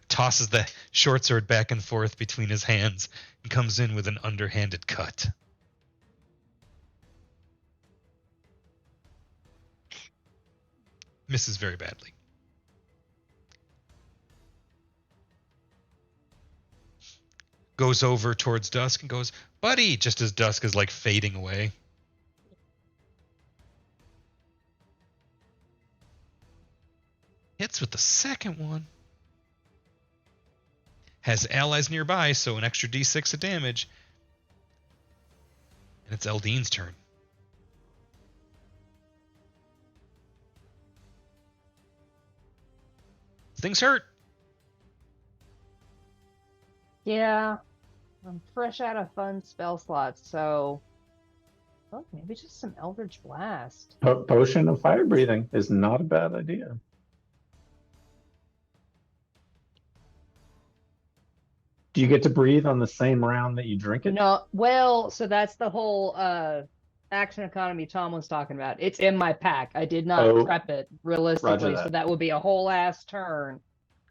Tosses the short sword back and forth between his hands and comes in with an underhanded cut. Misses very badly. Goes over towards Dusk and goes, buddy, just as Dusk is like fading away. Hits with the second one. Has allies nearby, so an extra d6 of damage. And it's Eldine's turn. Things hurt. Yeah, I'm fresh out of fun spell slots, so maybe just some Eldritch Blast. Potion of fire breathing is not a bad idea. Do you get to breathe on the same round that you drink it? No, well, so that's the whole action economy Tom was talking about. It's in my pack. I did not prep it realistically, so that would be a whole ass turn.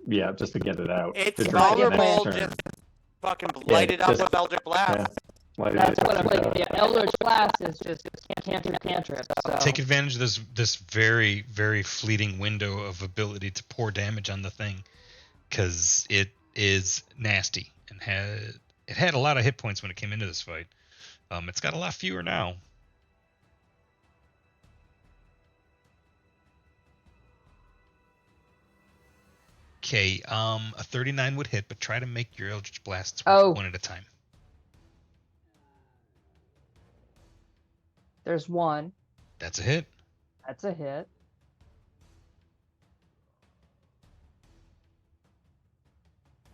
Yeah, just to get it out. It's vulnerable, just fucking light it up with Eldritch Blast. Yeah. That's what I'm thinking. Yeah, Eldritch Blast is just cantrip. So. Take advantage of this very, very fleeting window of ability to pour damage on the thing, because it is nasty and had a lot of hit points when it came into this fight. It's got a lot fewer now. Okay, a 39 would hit, but try to make your Eldritch Blasts one at a time. There's one. That's a hit. That's a hit.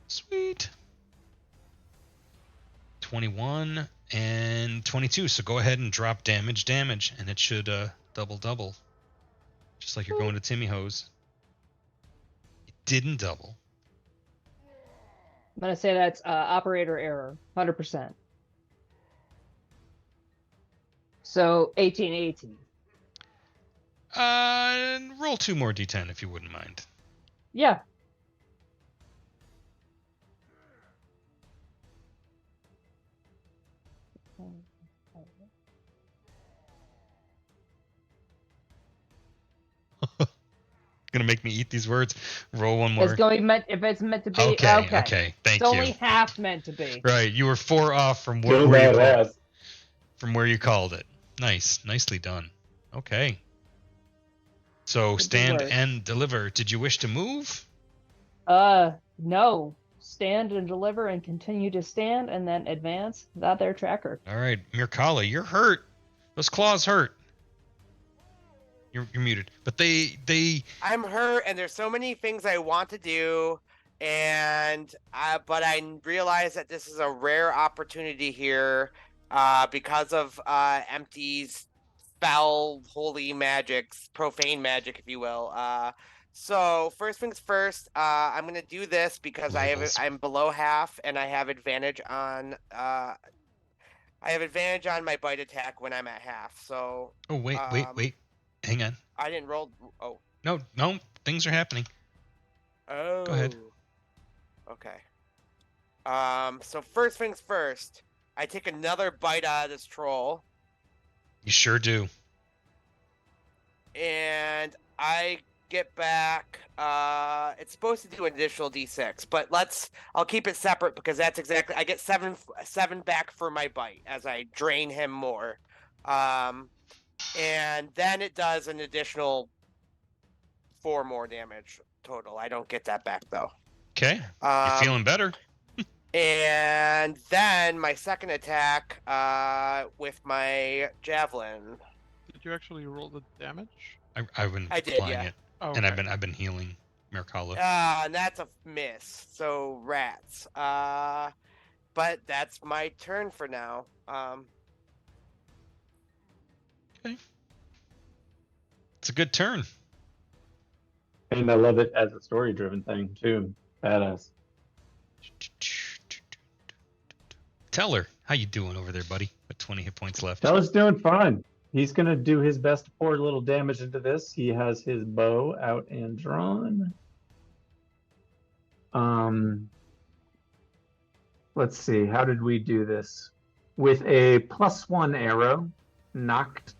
Sweet. 21 and 22. So go ahead and drop damage, and it should double. Just like you're going to Timmy Hose. It didn't double. I'm going to say that's operator error, 100%. So 18. Roll 2 more d10 if you wouldn't mind. Yeah. Gonna make me eat these words. Roll one more. It's going if it's meant to be. Okay. Thank you. It's only half meant to be. Right, you were 4 off from where you called it. Nicely done. Okay. So stand and deliver. Did you wish to move? No. Stand and deliver and continue to stand and then advance without their tracker. All right, Mirkala, you're hurt. Those claws hurt. You're muted. But I'm hurt, and there's so many things I want to do, but I realize that this is a rare opportunity here, because of Empty's foul, holy magics, profane magic, if you will. So first things first, I'm gonna do this because Labels. I'm below half and I have advantage on my bite attack when I'm at half. So Oh, wait. Hang on. I didn't roll. Oh, No, things are happening. Go ahead. Okay. So first things first, I take another bite out of this troll, You sure do. and I get back. It's supposed to do an additional d6, but I'll keep it separate because that's exactly. I get seven back for my bite as I drain him more. And then it does an additional 4 more damage total. I don't get that back though. Okay. You're feeling better. And then my second attack, with my javelin. Did you actually roll the damage? I've been I did, applying yeah. it, Oh, and okay. I've been healing Mirkala. And that's a miss. So rats. But that's my turn for now. Okay. It's a good turn. And I love it as a story-driven thing too. Badass. Tell her how you doing over there, buddy. Got 20 hit points left. Teller's doing fine. He's gonna do his best to pour a little damage into this. He has his bow out and drawn. Let's see. How did we do this? With a +1 arrow, knocked,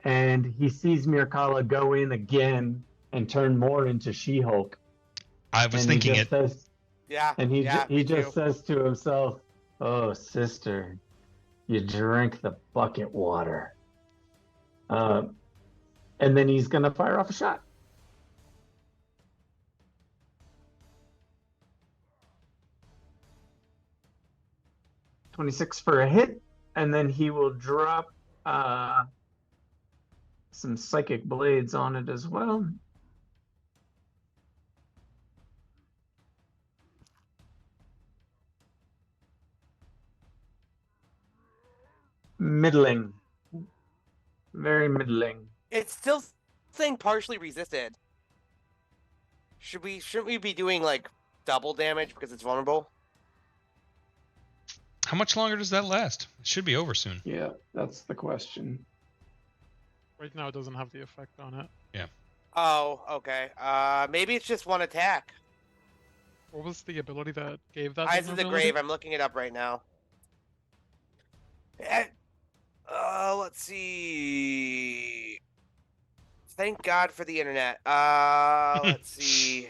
and he sees Mirkala go in again and turn more into She-Hulk. I was And thinking he it. just says, Yeah. and he yeah, he me just too. says to himself, "Oh, sister, you drank the bucket water." And then he's gonna fire off a shot. "26 for a hit, and then he will drop some psychic blades on it as well. Middling. Very middling. It's still saying partially resisted. Shouldn't we be doing like double damage because it's vulnerable? How much longer does that last? It should be over soon. Yeah, that's the question. Right now, it doesn't have the effect on it. Oh, okay. Maybe it's just one attack. What was the ability that gave that Eyes of the vulnerability? Grave. I'm looking it up right now. Let's see. Thank God for the internet. Let's see.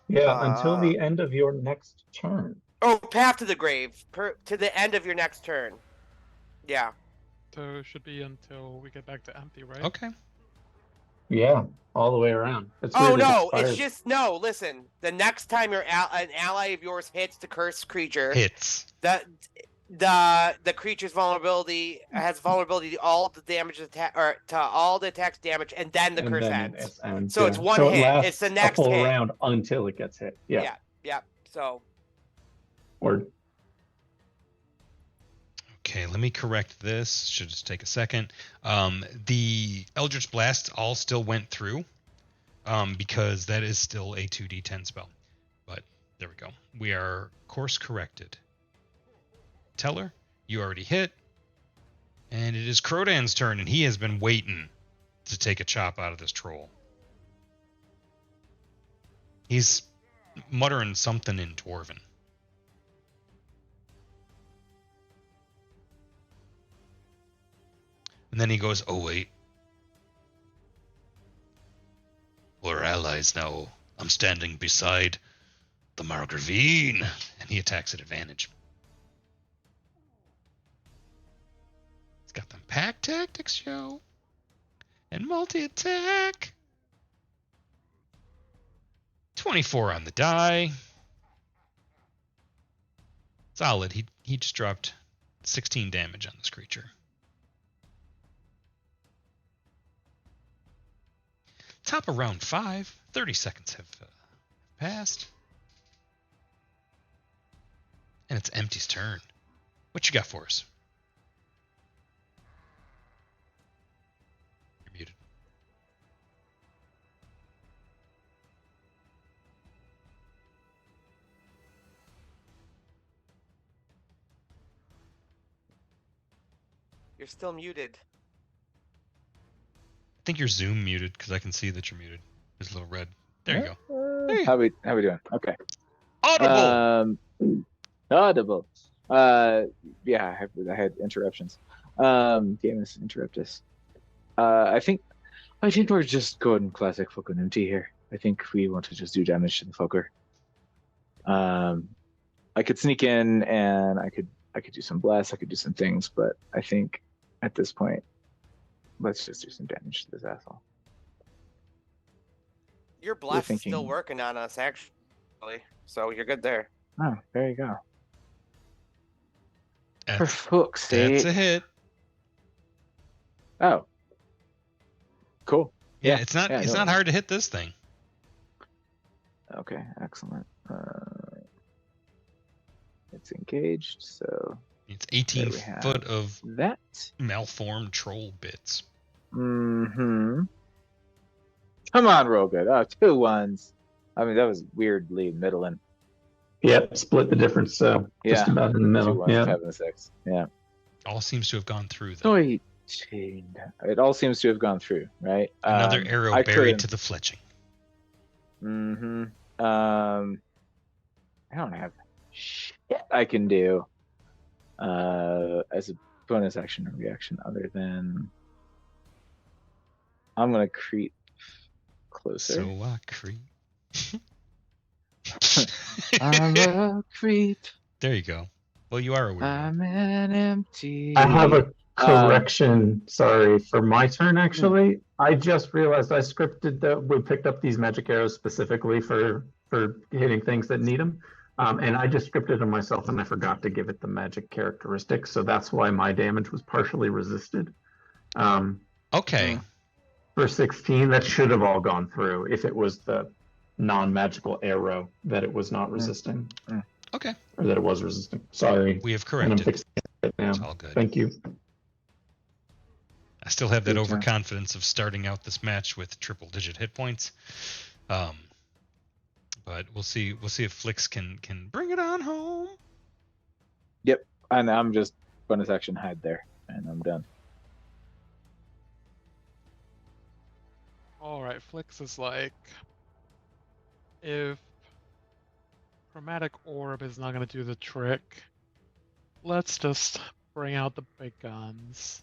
Yeah, until the end of your next turn. Oh, Path to the Grave. To the end of your next turn. Yeah. So it should be until we get back to empty, right? Okay. Yeah, all the way around. It's Oh weird it no, expires. it's just no. Listen, the next time an ally of yours hits the cursed creature, Hits. the creature's vulnerability has vulnerability to all the damage attack or to all the attack's damage, and then the And curse then ends. it ends, So it's yeah. one So it hit. lasts It's the a next full hit. round until it gets hit. Yeah. Yeah. So Or Okay, let me correct this. Should just take a second. The Eldritch Blast all still went through, because that is still a 2d10 spell. But there we go. We are course corrected. Teller, you already hit. And it is Crodan's turn, and he has been waiting to take a chop out of this troll. He's muttering something in Dwarven. And then he goes, "Oh, wait. We're allies now. I'm standing beside the Margravine." And he attacks at advantage. He's got them pack tactics, yo. And multi-attack. 24 on the die. Solid. He just dropped 16 damage on this creature. Top of round 5. 30 seconds have passed. And it's Empty's turn. What you got for us? You're muted. You're still muted. I think you're Zoom muted because I can see that you're muted. There's a little red. There you go. Hey. How we doing? Okay. Audible. Audible. Yeah, I had interruptions. Gamus interrupt us. I think we're just going classic Fokunumti here. I think we want to just do damage to the Fokker. I could sneak in and I could do some blasts, I could do some things, but I think at this point, let's just do some damage to this asshole. Your blast is still thinking- working on us, actually. So you're good there. Oh, there you go. For That's, fuck's that's sake. a hit. Oh. Cool. Yeah, it's not yeah, no. hard to hit this thing. Okay, excellent. It's engaged, so It's 18 There we have foot of that. malformed troll bits. Mm-hmm. Come on, roll good. Oh, 2 1s. I mean, that was weirdly middling. Yep, split the difference. So just Yeah. about in the 2 middle. 1s, Yeah. 5 and a 6. Yeah. All seems to have gone through though. 18. It all seems to have gone through, right? Another arrow I buried couldn't- to the fletching. Mm-hmm. I don't have shit I can do as a bonus action or reaction other than I'm gonna creep closer. So I creep. I'm a creep. There you go. Well, you are a weirdo. I'm an empty. I have a correction, sorry, for my turn actually. I just realized I scripted that we picked up these magic arrows specifically for hitting things that need them. And I just scripted them myself and I forgot to give it the magic characteristic. So that's why my damage was partially resisted. Okay. For 16, that should have all gone through if it was the non-magical arrow that it was not resisting. Okay. Or that it was resisting. Sorry. We have And I'm corrected. fixing it now. It's all good. Thank you. I still have that Good job. overconfidence of starting out this match with triple-digit hit points. But we'll see. We'll see if Flix can bring it on home. Yep. And I'm just bonus action hide there, and I'm done. All right, Flix is like, if Chromatic Orb is not going to do the trick, let's just bring out the big guns.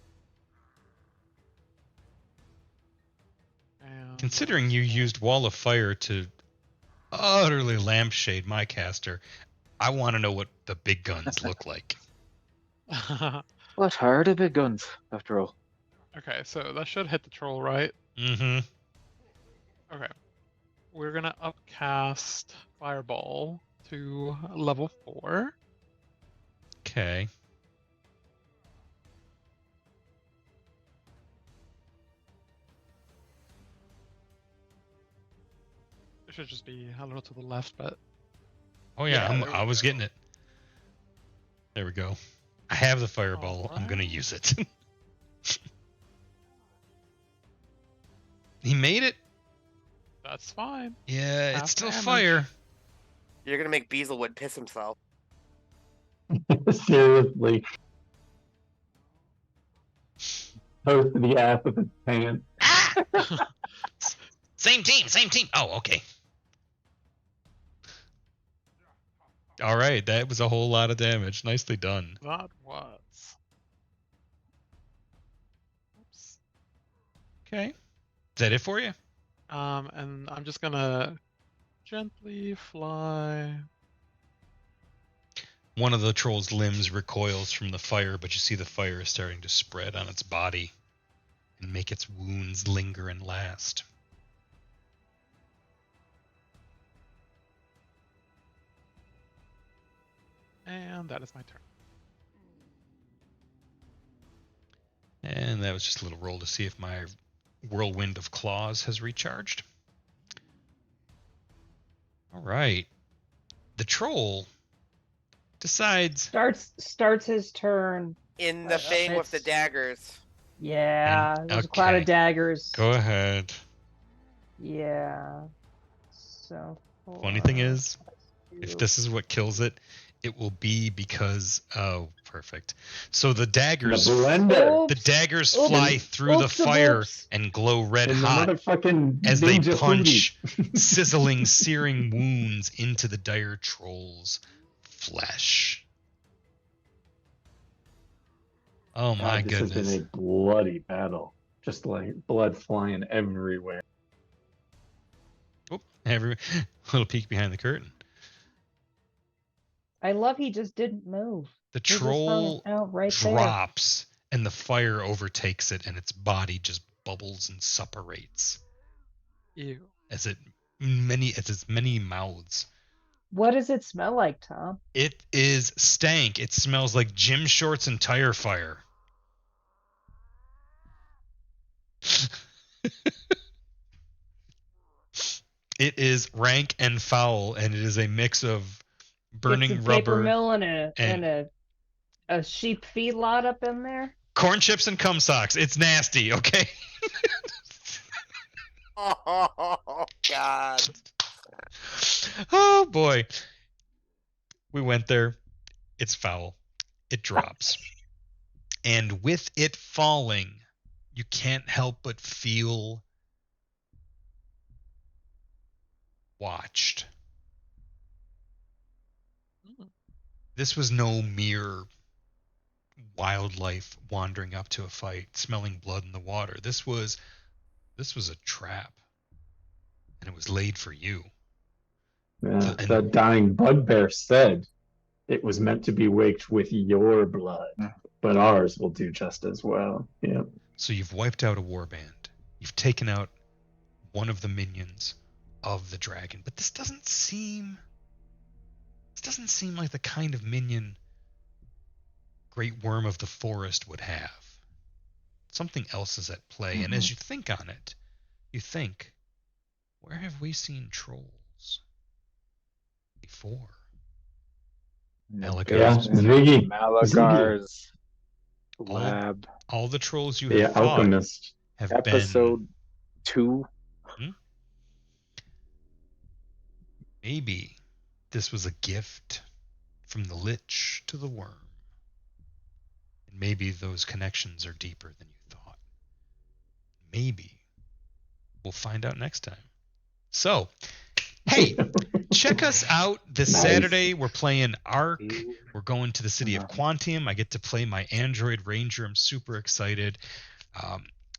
And Considering you used Wall of Fire to utterly lampshade my caster, I want to know what the big guns look like. What are the big guns, after all? Okay, so that should hit the troll, right? Mm-hmm. Okay. We're gonna upcast Fireball to level 4. Okay. It should just be a little to the left, but Oh yeah, Yeah, there I we was go. getting it. There we go. I have the fireball. I'm gonna Alright. use it. He made it. that's fine. Yeah, Half it's still damage. fire. You're gonna make Beazlewood piss himself. Seriously. Toast to the ass of his pants. Ah! Same team, same team. Oh, okay. All right, that was a whole lot of damage. Nicely done. That was. Oops. Okay. Is that it for you? And I'm just gonna gently fly. One of the troll's limbs recoils from the fire, but you see the fire is starting to spread on its body and make its wounds linger and last. And that is my turn. And that was just a little roll to see if my whirlwind of claws has recharged. All right. The troll decides. Starts his turn. In the thing with the It's- daggers. Yeah, And- there's a cloud okay. of daggers. Go ahead. Yeah. So. Funny thing 4, is, if this is what kills it, it will be because perfect. So the The daggers blender. the daggers Oops. fly through the Oops, fire oops. and glow red In the hot motherfucking as they ninja punch foodie. sizzling, searing wounds into the dire troll's flesh. Oh my God, this has been goodness. a bloody battle. Just like blood flying everywhere. Oop, every little peek behind the curtain. I love he just didn't move. The He just hung troll out right there. drops and the fire overtakes it and its body just bubbles and suppurates Ew. as its many mouths. What does it smell like, Tom? It is stank. It smells like gym shorts and tire fire. It is rank and foul, and it is a mix of Get burning some paper rubber mill and and a sheep feedlot up in there. corn chips and cum socks. It's nasty, okay? Oh God. Oh boy. We went there. It's foul. It drops. And with it falling, you can't help but feel watched. This was no mere wildlife wandering up to a fight, smelling blood in the water. This was a trap. And it was laid for you. Yeah, And- the dying bugbear said it was meant to be waked with your blood, but ours will do just as well. Yeah. So you've wiped out a warband. You've taken out one of the minions of the dragon. But this doesn't seem like the kind of minion Great Worm of the Forest would have. Something else is at play. And as you think on it, you think, where have we seen trolls before? Malagar's, Yeah, Ziggy. Malagar's All- lab, all the trolls you The have fought alchemist. have episode 2. been. Maybe this was a gift from the lich to the worm. And maybe those connections are deeper than you thought. Maybe. We'll find out next time. So, hey, check us out this Nice. Saturday. We're playing Ark. We're going to the city of Quantium. I get to play my Android Ranger. I'm super excited.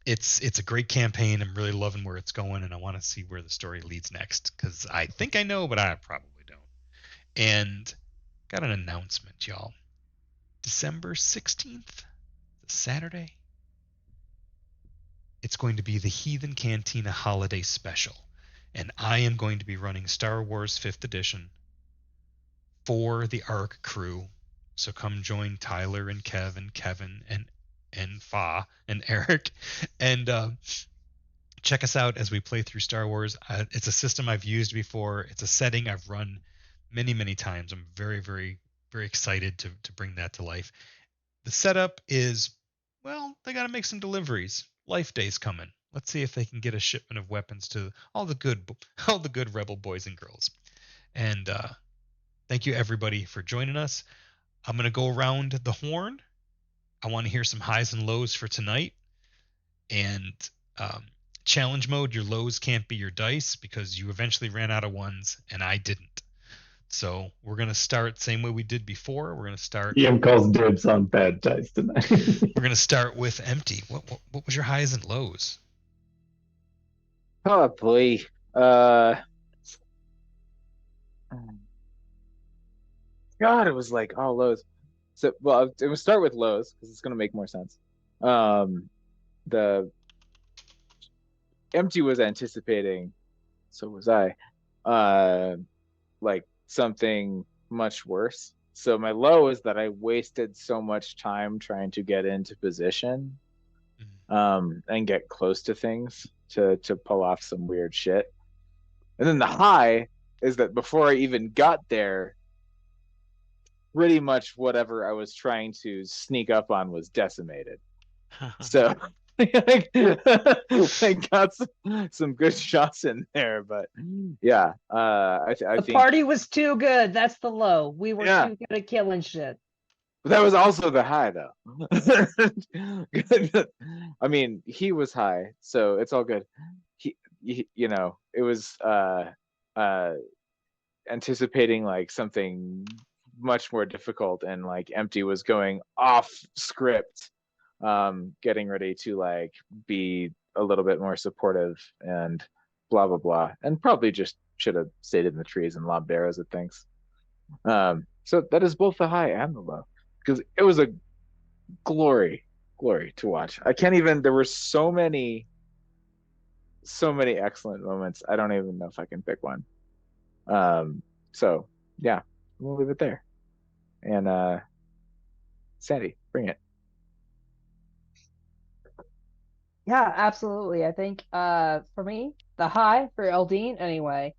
It's a great campaign. I'm really loving where it's going, and I want to see where the story leads next because I think I know, but I probably don't. And got an announcement, y'all. December 16th, Saturday, it's going to be the Heathen Cantina Holiday Special. And I am going to be running Star Wars 5th Edition for the Ark crew. So come join Tyler and Kev and Kevin and Fa and Eric. And check us out as we play through Star Wars. It's a system I've used before. It's a setting I've run many, many times. I'm very, very, very excited to bring that to life. The setup is, well, they got to make some deliveries. Life Day's coming. Let's see if they can get a shipment of weapons to all the good rebel boys and girls. And thank you everybody for joining us. I'm gonna go around the horn. I want to hear some highs and lows for tonight. And challenge mode, your lows can't be your dice because you eventually ran out of ones and I didn't. So we're gonna start same way we did before. We're gonna start. Ian calls dibs on bad dice tonight. We're gonna start with empty. What was your highs and lows? Oh boy. God, it was like all lows. So, well, it would start with lows because it's gonna make more sense. The empty was anticipating, so was I. Like something much worse. So my low is that I wasted so much time trying to get into position, and get close to things to pull off some weird shit. And then the high is that before I even got there, pretty much whatever I was trying to sneak up on was decimated. So They got some good shots in there, but yeah, I The think party was too good. That's the low. We were Yeah. too good at killing shit. that was also the high though. I mean, he was high, so it's all good. It was anticipating like something much more difficult, and like Empty was going off script, getting ready to like be a little bit more supportive and blah blah blah, and probably just should have stayed in the trees and lobbed arrows at things. So that is both the high and the low, because it was a glory to watch. I can't even, there were so many excellent moments. I don't even know if I can pick one. So yeah, we'll leave it there. And Sandy, bring it. Yeah, absolutely. I think for me, the high for Eldine anyway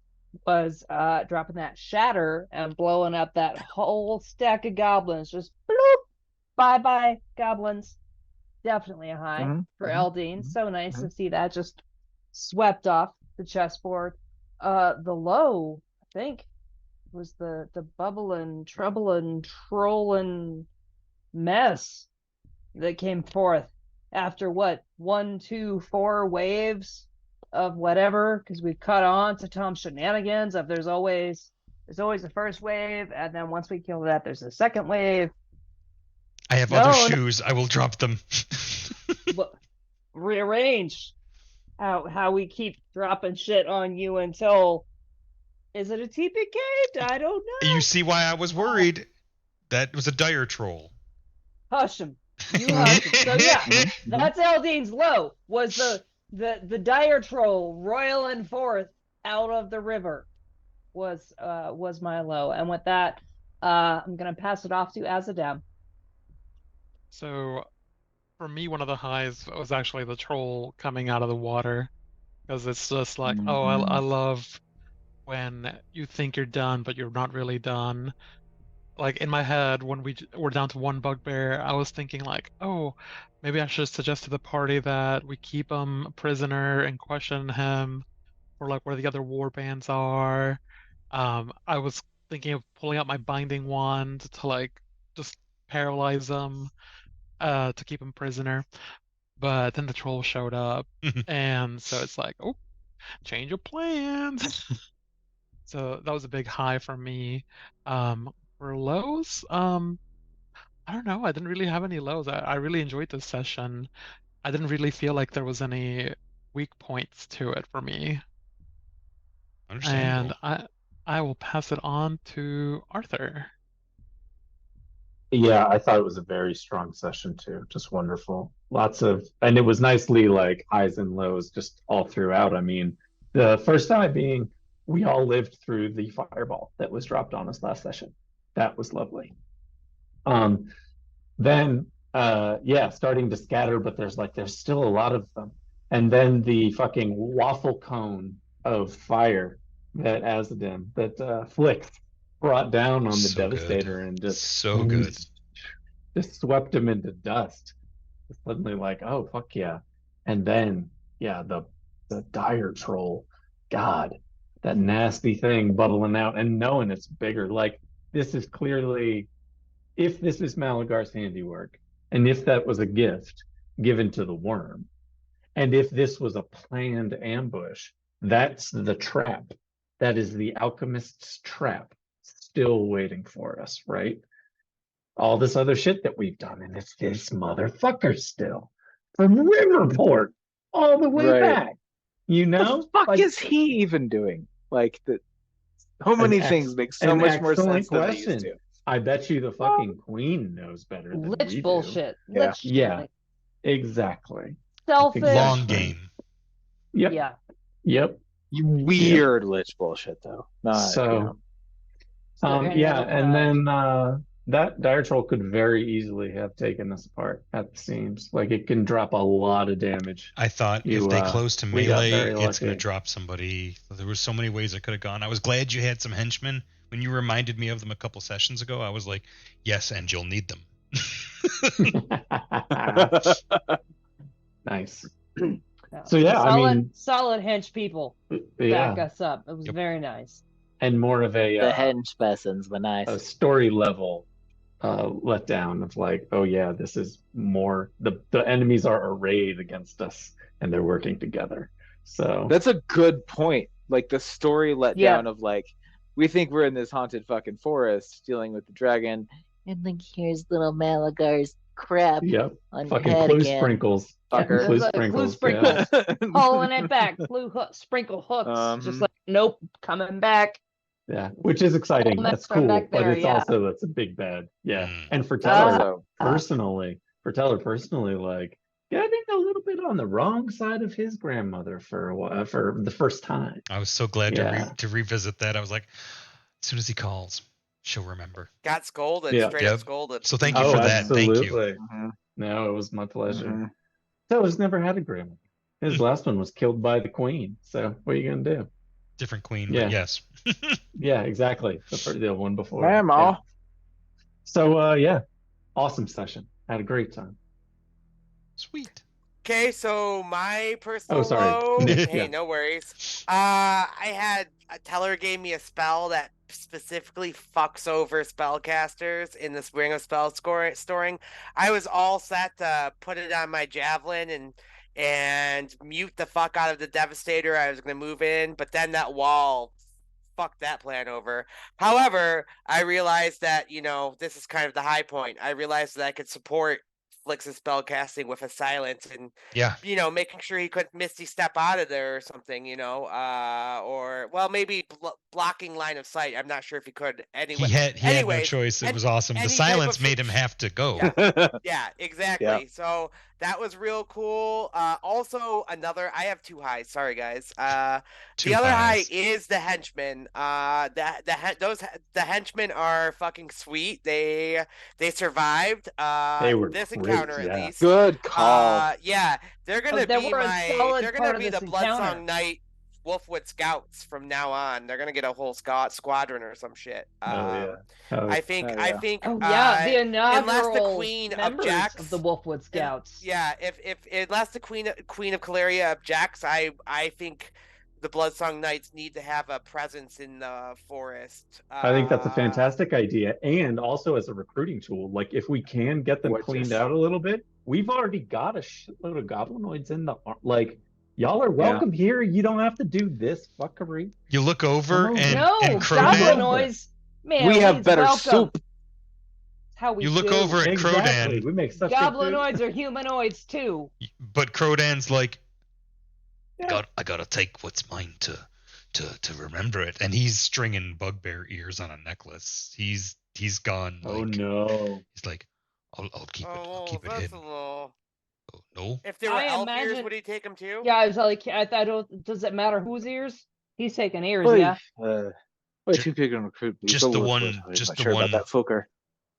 was dropping that shatter and blowing up that whole stack of goblins. Just bloop, bye bye goblins. Definitely a high for Eldine. So nice to see that just swept off the chessboard. The low, I think, was the bubbling, troubling, trolling mess that came forth after what 1, 2, 4 waves of whatever, because we cut on to Tom's shenanigans of there's always a first wave, and then once we kill that, there's a second wave. I have other shoes. I will drop them. Rearrange how we keep dropping shit on you until, is it a TPK? I don't know. You see why I was worried? That was a dire troll. Hush him. You hush him. So yeah, that's Eldine's low. Was the dire troll roiling forth out of the river was my low. And with that, I'm gonna pass it off to Azadam. So for me, one of the highs was actually the troll coming out of the water, because it's just like, oh, I love when you think you're done, but you're not really done. Like in my head, when we're down to one bugbear, I was thinking like, oh, maybe I should suggest to the party that we keep him a prisoner and question him for like where the other war bands are. I was thinking of pulling out my binding wand to like just paralyze him, to keep him prisoner. But then the troll showed up, and so it's like, oh, change of plans. So that was a big high for me. For lows, I don't know. I didn't really have any lows. I really enjoyed this session. I didn't really feel like there was any weak points to it for me. Understandable. And I will pass it on to Arthur. Yeah, I thought it was a very strong session too. Just wonderful. And it was nicely like highs and lows just all throughout. I mean, the first time being we all lived through the fireball that was dropped on us last session. That was lovely. Then yeah, starting to scatter, but there's still a lot of them. And then the fucking waffle cone of fire that Azadin, that Flick brought down on the So Devastator good. and just So good. just swept him into dust. It's suddenly like, oh fuck yeah. And then yeah, the dire troll, God, that nasty thing bubbling out and knowing it's bigger. Like this is clearly, if this is Malagar's handiwork, and if that was a gift given to the worm, and if this was a planned ambush, that's the trap. That is the alchemist's trap still waiting for us, right? All this other shit that we've done, and it's this motherfucker still from Riverport all the way back. You know? What the fuck is he even doing? Like so many things make so much more sense than they used to. I bet you the fucking queen knows better than we Lich do. bullshit. Yeah. Lich Yeah, shit. exactly. Selfish. Long game. Yep. Yeah. Yep. Weird lich bullshit though. So, any yeah, other and highs? then that dire troll could very easily have taken us apart at the seams. Like it can drop a lot of damage. I thought if they close to we got melee, very it's going to lucky. drop somebody. There were so many ways it could have gone. I was glad you had some henchmen. When you reminded me of them a couple sessions ago, I was like, yes, and you'll need them. Nice. No, So yeah, I mean, solid hench people back yeah, us up. It was Yep. very nice. and more of The a hench persons were nice. story level letdown of like, oh yeah, this is more the enemies are arrayed against us and they're working together. So That's a good point. Like the story let Yeah. down of like, we think we're in this haunted fucking forest dealing with the dragon. And like, here's little Malagar's crap yep, on your fucking head clue again. sprinkles. Fucker. Clue Clue sprinkles. sprinkles. Yeah. Pulling it back. Sprinkle hooks. Just like, nope, coming back. Yeah, which is exciting. All That's messed from cool, back but there, it's yeah. also that's a big bad. Yeah, Mm. and for Teller Also, personally, like getting a little bit on the wrong side of his grandmother for a while, for the first time. I was so glad Yeah. to revisit that. I was like, as soon as he calls, she'll remember. Got scolded, Yeah. straight Yep. up scolded. So thank you Oh, for that. Thank you. absolutely. mhm, No, it was my pleasure. mhm. Teller's never had a grandmother. His last one was killed by the queen. So what are you gonna do? Different queen, Yeah. but yes. Yeah, exactly. The one before. Grandma. Yeah. So yeah, awesome session. Had a great time. Sweet. Okay, so my personal sorry. low. Nick, Hey, yeah. no worries. I had a Teller gave me a spell that specifically fucks over spellcasters in the Ring of Spell storing. I was all set to put it on my javelin and mute the fuck out of the Devastator. I was gonna move in, but then that wall fucked that plan over. However, I realized that this is kind of the high point. I realized that I could support Flix's spell casting with a silence and Yeah. making sure he couldn't Misty Step out of there or something, or well, maybe blocking line of sight. I'm not sure if he could. Anyway, He had no anyways, choice. It and was awesome. The any type silence of made him have to go. yeah, exactly. Yeah. So that was real cool. Also another, I have two highs. Sorry guys. Two The other high highs. is the henchmen. The henchmen are fucking sweet. They survived. They were This great, encounter at yeah. least. Good call. Yeah, they're gonna they be were a solid they're part gonna of be the this encounter. Bloodsong Knight Wolfwood Scouts from now on. They're gonna get a whole squadron or some shit. Oh yeah. Oh, I think Oh, I yeah. think Oh yeah, the unless the inaugural Queen members objects of the Wolfwood Scouts. yeah, if unless the Queen of Caleria objects, I think the Bloodsong Knights need to have a presence in the forest. I think that's a fantastic idea. And also as a recruiting tool, like if we can get them cleaned Gorgeous. out a little bit, we've already got a shitload of goblinoids in the like y'all are welcome here. You don't have to do this fuckery. You look over Oh, and No, Crodan. goblinoids. Man, We have better welcome. soup. That's how we You look do. over at Exactly. Crodan, We make such good food. Goblinoids are humanoids too. but Crodan's like, Yeah. I gotta take what's mine to remember it, and he's stringing bugbear ears on a necklace. He's gone. Like, Oh no. He's like, I'll keep it. I'll Oh, keep it that's hidden. a little. Oh, no. If there were I elf ears, imagine- would he take them too? Yeah, I was like, I don't. Does it matter whose ears? He's taking ears, Oy, yeah. Way too big on recruit. Just the one- I'm just not the sure one- about that fucker.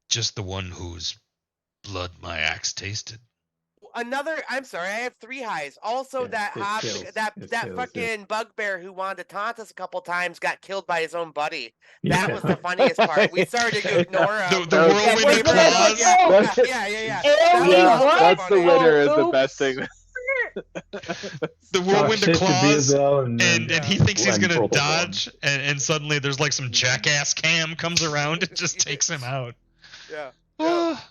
Just the one whose blood my axe tasted. I'm sorry, I have three highs. Also, Yeah, that his hob, kills, that his that kills, fucking bugbear who wanted to taunt us a couple times got killed by his own buddy. Yeah. That was the funniest part. We started to ignore him. The That was- whirlwind Wasn't it like, claws. oh, That's- Yeah. Oh, That he was what? also That's the funny. winner is the oops. best thing. The Talk whirlwind shit to claws. Beelzebub And then he thinks he's Glenn gonna Propelon. dodge, and suddenly there's like some jackass cam comes around and just takes him out. Yeah. Oh.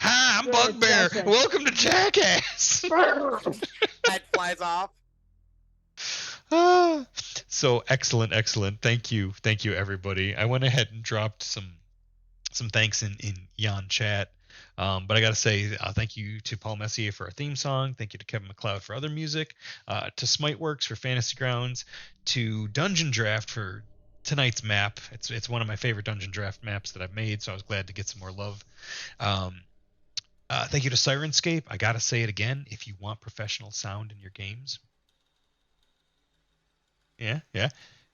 Hi, I'm Good Bugbear. session. Welcome to Jackass. Head flies off. Ah. So excellent. Thank you, everybody. I went ahead and dropped some thanks in Yon chat. But I gotta say, thank you to Paul Messier for our theme song. Thank you to Kevin McLeod for other music. To Smiteworks for Fantasy Grounds. To Dungeon Draft for tonight's map. It's one of my favorite Dungeon Draft maps that I've made, so I was glad to get some more love. Thank you to Sirenscape. I gotta say it again. If you want professional sound in your games, yeah,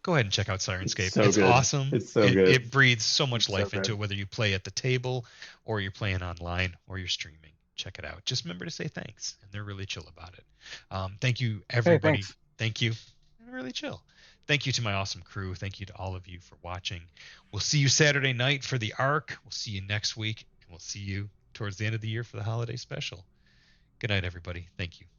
go ahead and check out Sirenscape. so It's good. awesome. It's so good. It breathes so much It's so life into good. it, whether you play at the table or you're playing online or you're streaming. Check it out. Just remember to say thanks, and they're really chill about it. Thank you, everybody. thanks. Thank you. They're really chill. Thank you to my awesome crew. Thank you to all of you for watching. We'll see you Saturday night for the Arc. We'll see you next week, and we'll see you towards the end of the year for the holiday special. Good Good night, everybody. Thank you.